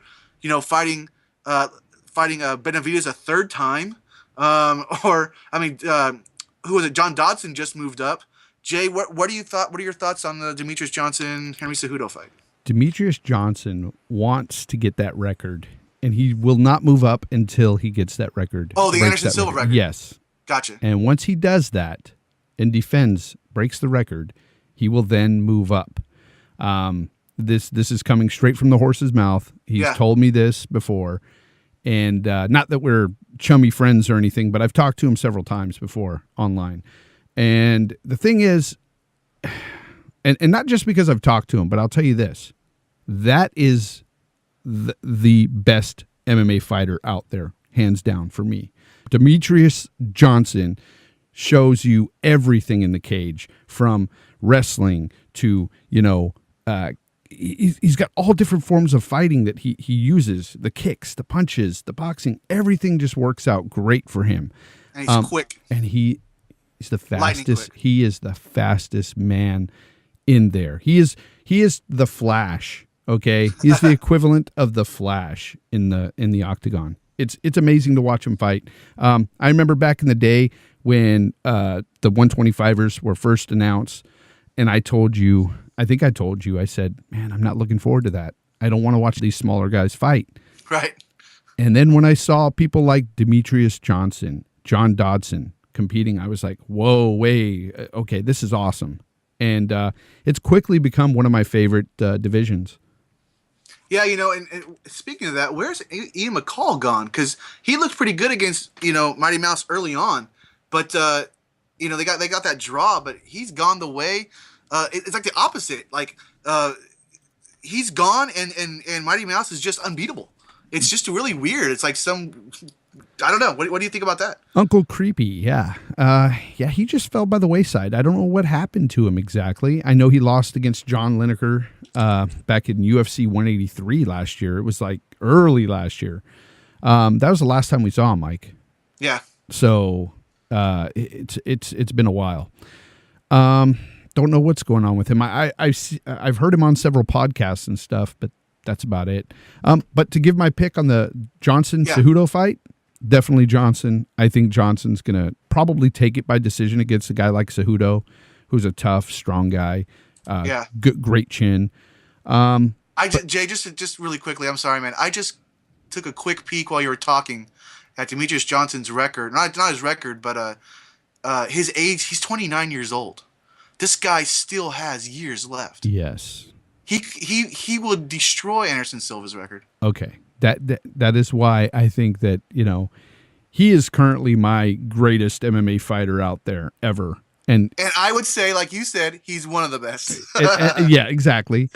[SPEAKER 3] fighting Benavidez a third time. Who was it? John Dodson just moved up. Jay, what are your thoughts on the Demetrious Johnson Henry Cejudo fight?
[SPEAKER 2] Demetrious Johnson wants to get that record, and he will not move up until he gets that record.
[SPEAKER 3] Oh, the Anderson Silva record.
[SPEAKER 2] Yes.
[SPEAKER 3] Gotcha.
[SPEAKER 2] And once he does that and breaks the record, he will then move up. This is coming straight from the horse's mouth. He's told me this before, and not that we're chummy friends or anything, but I've talked to him several times before online. And the thing is, and not just because I've talked to him, but I'll tell you this, that is the best MMA fighter out there, hands down for me. Demetrious Johnson shows you everything in the cage, from wrestling to, he's got all different forms of fighting that he uses, the kicks, the punches, the boxing, everything just works out great for him.
[SPEAKER 3] And he's quick.
[SPEAKER 2] And he's the fastest. He is the fastest man in there. He is the Flash. Okay, he's the equivalent of the Flash in the octagon. It's amazing to watch him fight. I remember back in the day when the 125ers were first announced, and I said, man, I'm not looking forward to that. I don't want to watch these smaller guys fight.
[SPEAKER 3] Right. And
[SPEAKER 2] then when I saw people like Demetrious Johnson, John Dodson competing, I was like, whoa, okay, this is awesome. And it's quickly become one of my favorite divisions. Yeah,
[SPEAKER 3] and speaking of that, where's Ian McCall gone? Because he looked pretty good against, Mighty Mouse early on. But, they got that draw, but he's gone the way. It's like the opposite. Like, he's gone, and Mighty Mouse is just unbeatable. It's just really weird. It's like I don't know. What do you think about that?
[SPEAKER 2] Uncle Creepy, yeah. He just fell by the wayside. I don't know what happened to him exactly. I know he lost against John Lineker back in UFC 183 last year. It was like early last year. That was the last time we saw him, Mike.
[SPEAKER 3] Yeah.
[SPEAKER 2] So it's been a while. Don't know what's going on with him. I've heard him on several podcasts and stuff, but that's about it. But to give my pick on the Johnson-Cejudo fight, definitely Johnson. I think Johnson's going to probably take it by decision against a guy like Cejudo, who's a tough, strong guy. Great chin.
[SPEAKER 3] Jay, just really quickly, I'm sorry, man. I just took a quick peek while you were talking at Demetrious Johnson's record. Not his record, but his age. He's 29 years old. This guy still has years left.
[SPEAKER 2] Yes.
[SPEAKER 3] He will destroy Anderson Silva's record.
[SPEAKER 2] Okay. That is why I think that, he is currently my greatest MMA fighter out there ever. And
[SPEAKER 3] I would say, like you said, he's one of the best.
[SPEAKER 2] Yeah, exactly.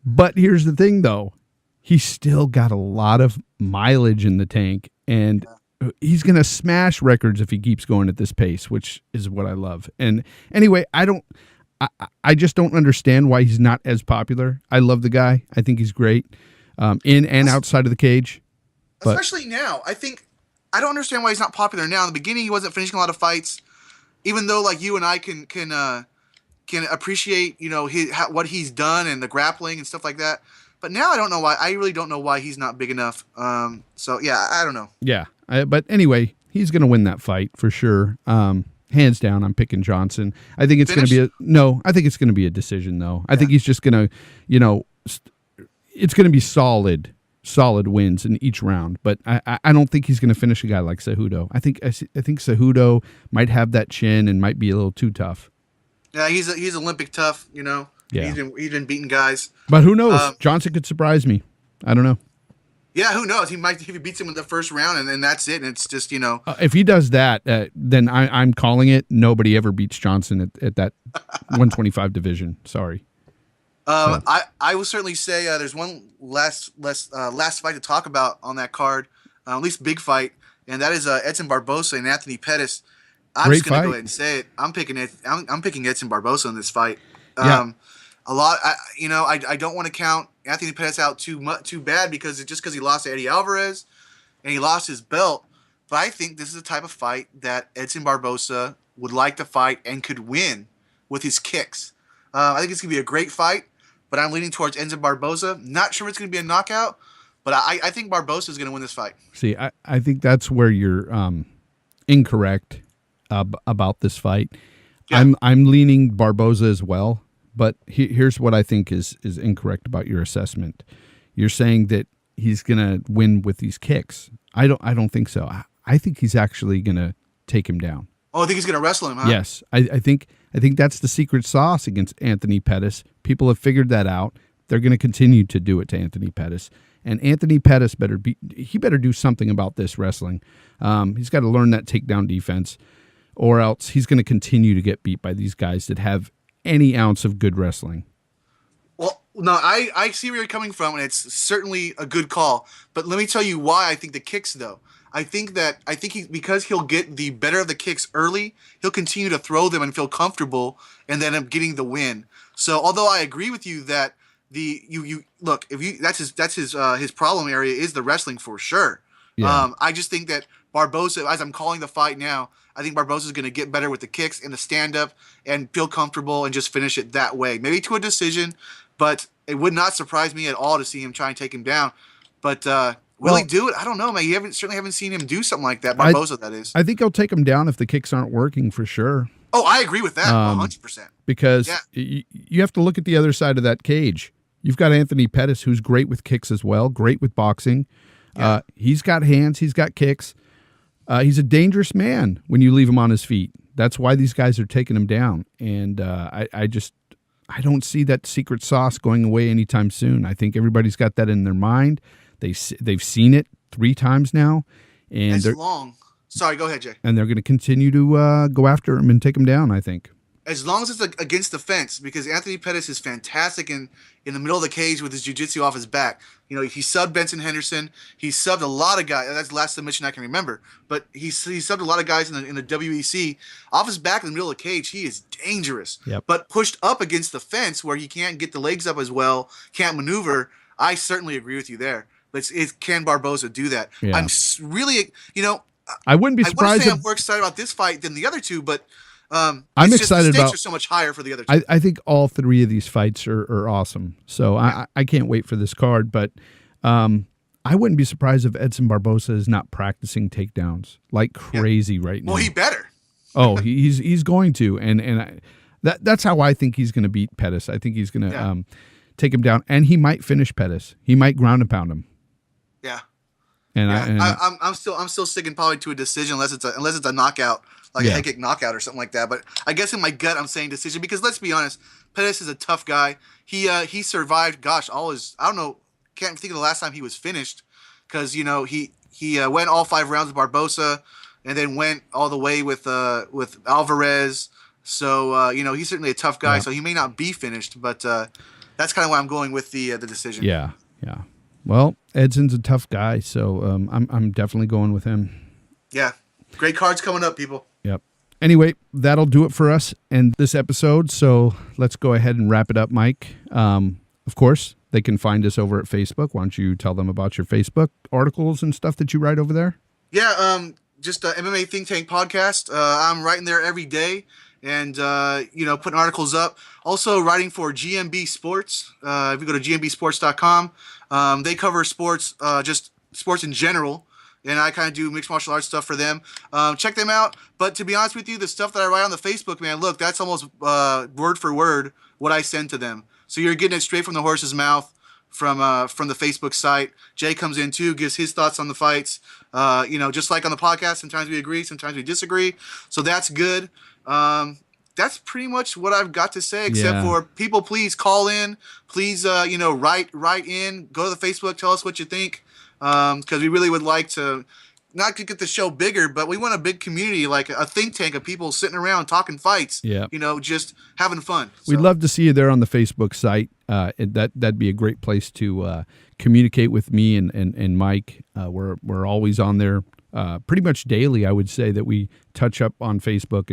[SPEAKER 2] But here's the thing, though. He's still got a lot of mileage in the tank, and he's going to smash records if he keeps going at this pace, which is what I love. And anyway, I just don't understand why he's not as popular. I love the guy. I think he's great in and outside of the cage.
[SPEAKER 3] Especially now. I don't understand why he's not popular now. In the beginning, he wasn't finishing a lot of fights, even though like you and I can appreciate, what he's done and the grappling and stuff like that. But now I don't know why. I really don't know why he's not big enough. So yeah, I don't know.
[SPEAKER 2] Yeah. But anyway, he's going to win that fight for sure. Hands down, I'm picking Johnson. I think it's going to be I think it's going to be a decision though. I think he's just going to, it's going to be solid wins in each round, but I don't think he's going to finish a guy like Cejudo. I think Cejudo might have that chin and might be a little too tough.
[SPEAKER 3] Yeah, he's Olympic tough, Yeah. He's been beating guys.
[SPEAKER 2] But who knows? Johnson could surprise me. I don't know.
[SPEAKER 3] Yeah, who knows? If he beats him in the first round, and then that's it. And it's just
[SPEAKER 2] if he does that, then I'm calling it. Nobody ever beats Johnson at that 125 division. Sorry.
[SPEAKER 3] I will certainly say there's one last fight to talk about on that card, at least big fight, and that is Edson Barbosa and Anthony Pettis. I'm just gonna go ahead and say it. I'm picking Edson Barboza in this fight. A lot. I don't want to count Anthony Pettis out too bad because he lost to Eddie Alvarez and he lost his belt. But I think this is the type of fight that Edson Barboza would like to fight and could win with his kicks. I think it's going to be a great fight, but I'm leaning towards Edson Barboza. Not sure it's going to be a knockout, but I think Barboza is going to win this fight.
[SPEAKER 2] See, I think that's where you're incorrect about this fight. Yeah. I'm leaning Barboza as well, but here's what I think is incorrect about your assessment. You're saying that he's going to win with these kicks. I don't think so. I think he's actually going to take him down.
[SPEAKER 3] Oh, I think he's going to wrestle him, huh?
[SPEAKER 2] Yes. I think that's the secret sauce against Anthony Pettis. People have figured that out. They're going to continue to do it to Anthony Pettis. And Anthony Pettis better do something about this wrestling. He's got to learn that takedown defense, or else he's going to continue to get beat by these guys that have any ounce of good wrestling.
[SPEAKER 3] Well, no, I see where you're coming from, and it's certainly a good call. But let me tell you why I think the kicks, though. I think because he'll get the better of the kicks early, he'll continue to throw them and feel comfortable, and then end up getting the win. So, although I agree with you that that's his problem area is the wrestling for sure. Yeah. I just think that Barboza, as I'm calling the fight now, I think Barboza is going to get better with the kicks and the stand up and feel comfortable and just finish it that way. Maybe to a decision, but it would not surprise me at all to see him try and take him down. But will he do it? I don't know, man. You certainly haven't seen him do something like that. Barboza, that is.
[SPEAKER 2] I think he'll take him down if the kicks aren't working for sure.
[SPEAKER 3] Oh, I agree with that 100%.
[SPEAKER 2] Because you have to look at the other side of that cage. You've got Anthony Pettis, who's great with kicks as well, great with boxing. Yeah. He's got hands. He's got kicks. He's a dangerous man when you leave him on his feet. That's why these guys are taking him down. And I don't see that secret sauce going away anytime soon. I think everybody's got that in their mind. They've seen it 3 times now. And
[SPEAKER 3] it's long. Sorry, go ahead, Jay.
[SPEAKER 2] And they're going to continue to go after him and take him down, I think.
[SPEAKER 3] As long as it's against the fence, because Anthony Pettis is fantastic in the middle of the cage with his jiu-jitsu off his back. You know, he subbed Benson Henderson. He subbed a lot of guys. That's the last submission I can remember. But he subbed a lot of guys in the WEC. Off his back in the middle of the cage, he is dangerous.
[SPEAKER 2] Yep.
[SPEAKER 3] But pushed up against the fence where he can't get the legs up as well, can't maneuver, I certainly agree with you there. But can Barboza do that? Yeah. I'm really,
[SPEAKER 2] I wouldn't be surprised.
[SPEAKER 3] I want to say I'm more excited about this fight than the other two, but
[SPEAKER 2] I'm excited
[SPEAKER 3] the stakes
[SPEAKER 2] about.
[SPEAKER 3] Are so much higher for the other two.
[SPEAKER 2] I think all 3 of these fights are awesome. So yeah. I can't wait for this card. But I wouldn't be surprised if Edson Barboza is not practicing takedowns like crazy right now.
[SPEAKER 3] Well, he better.
[SPEAKER 2] Oh, he's going to, and that's how I think he's going to beat Pettis. I think he's going to take him down, and he might finish Pettis. He might ground and pound him.
[SPEAKER 3] Yeah.
[SPEAKER 2] And
[SPEAKER 3] I'm still sticking probably to a decision unless it's a knockout, like a head kick knockout or something like that. But I guess in my gut I'm saying decision because let's be honest, Pettis is a tough guy. He survived. Gosh, I don't know. Can't think of the last time he was finished because he went all 5 rounds with Barboza and then went all the way with Alvarez. So he's certainly a tough guy. Yeah. So he may not be finished, but that's kind of why I'm going with the decision.
[SPEAKER 2] Yeah. Well, Edson's a tough guy, so I'm definitely going with him.
[SPEAKER 3] Yeah. Great cards coming up, people.
[SPEAKER 2] Yep. Anyway, that'll do it for us in this episode, so let's go ahead and wrap it up, Mike. Of course, they can find us over at Facebook. Why don't you tell them about your Facebook articles and stuff that you write over there?
[SPEAKER 3] Yeah, just MMA Think Tank podcast. I'm writing there every day. And, putting articles up. Also writing for GMB Sports. If you go to gmbsports.com, they cover sports, just sports in general. And I kind of do mixed martial arts stuff for them. Check them out. But to be honest with you, the stuff that I write on the Facebook, man, look, that's almost word for word what I send to them. So you're getting it straight from the horse's mouth from the Facebook site. Jay comes in too, gives his thoughts on the fights. Just like on the podcast, sometimes we agree, sometimes we disagree. So that's good. That's pretty much what I've got to say, except for people, please call in, please, write in, go to the Facebook, tell us what you think. Cause we really would like to not to get the show bigger, but we want a big community, like a think tank of people sitting around talking fights, just having fun. So.
[SPEAKER 2] We'd love to see you there on the Facebook site. That'd be a great place to, communicate with me and Mike. We're always on there. pretty much daily. I would say that we touch up on Facebook,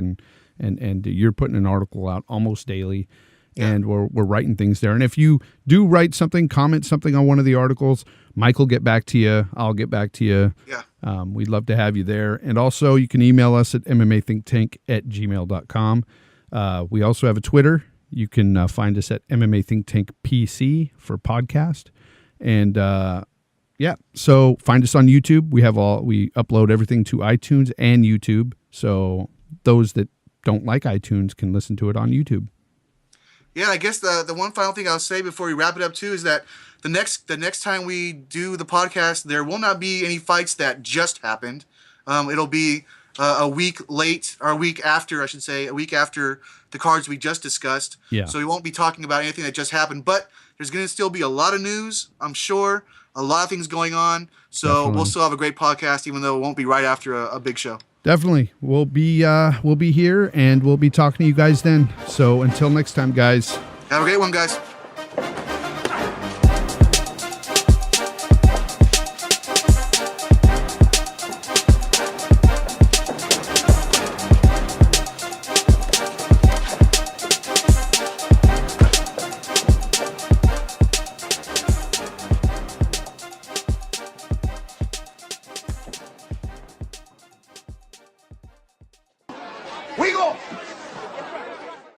[SPEAKER 2] and you're putting an article out almost daily. Yeah. And we're writing things there. And if you do write something, comment something on one of the articles, Mike will get back to you. I'll get back to you.
[SPEAKER 3] Yeah.
[SPEAKER 2] We'd love to have you there. And also, you can email us at mmathinktank@gmail.com. We also have a Twitter. You can find us at MMA Think Tank PC for podcast. And so find us on YouTube. We upload everything to iTunes and YouTube. So those that don't like iTunes can listen to it on YouTube.
[SPEAKER 3] Yeah, I guess the one final thing I'll say before we wrap it up too is that the next time we do the podcast, there will not be any fights that just happened. It'll be a week late, or a week after, I should say, a week after the cards we just discussed.
[SPEAKER 2] Yeah.
[SPEAKER 3] So we won't be talking about anything that just happened, but there's going to still be a lot of news, I'm sure, a lot of things going on. So Definitely. We'll still have a great podcast, even though it won't be right after a big show.
[SPEAKER 2] Definitely. We'll be here, and we'll be talking to you guys then. So until next time, guys.
[SPEAKER 3] Have a great one, guys.
[SPEAKER 5] We go!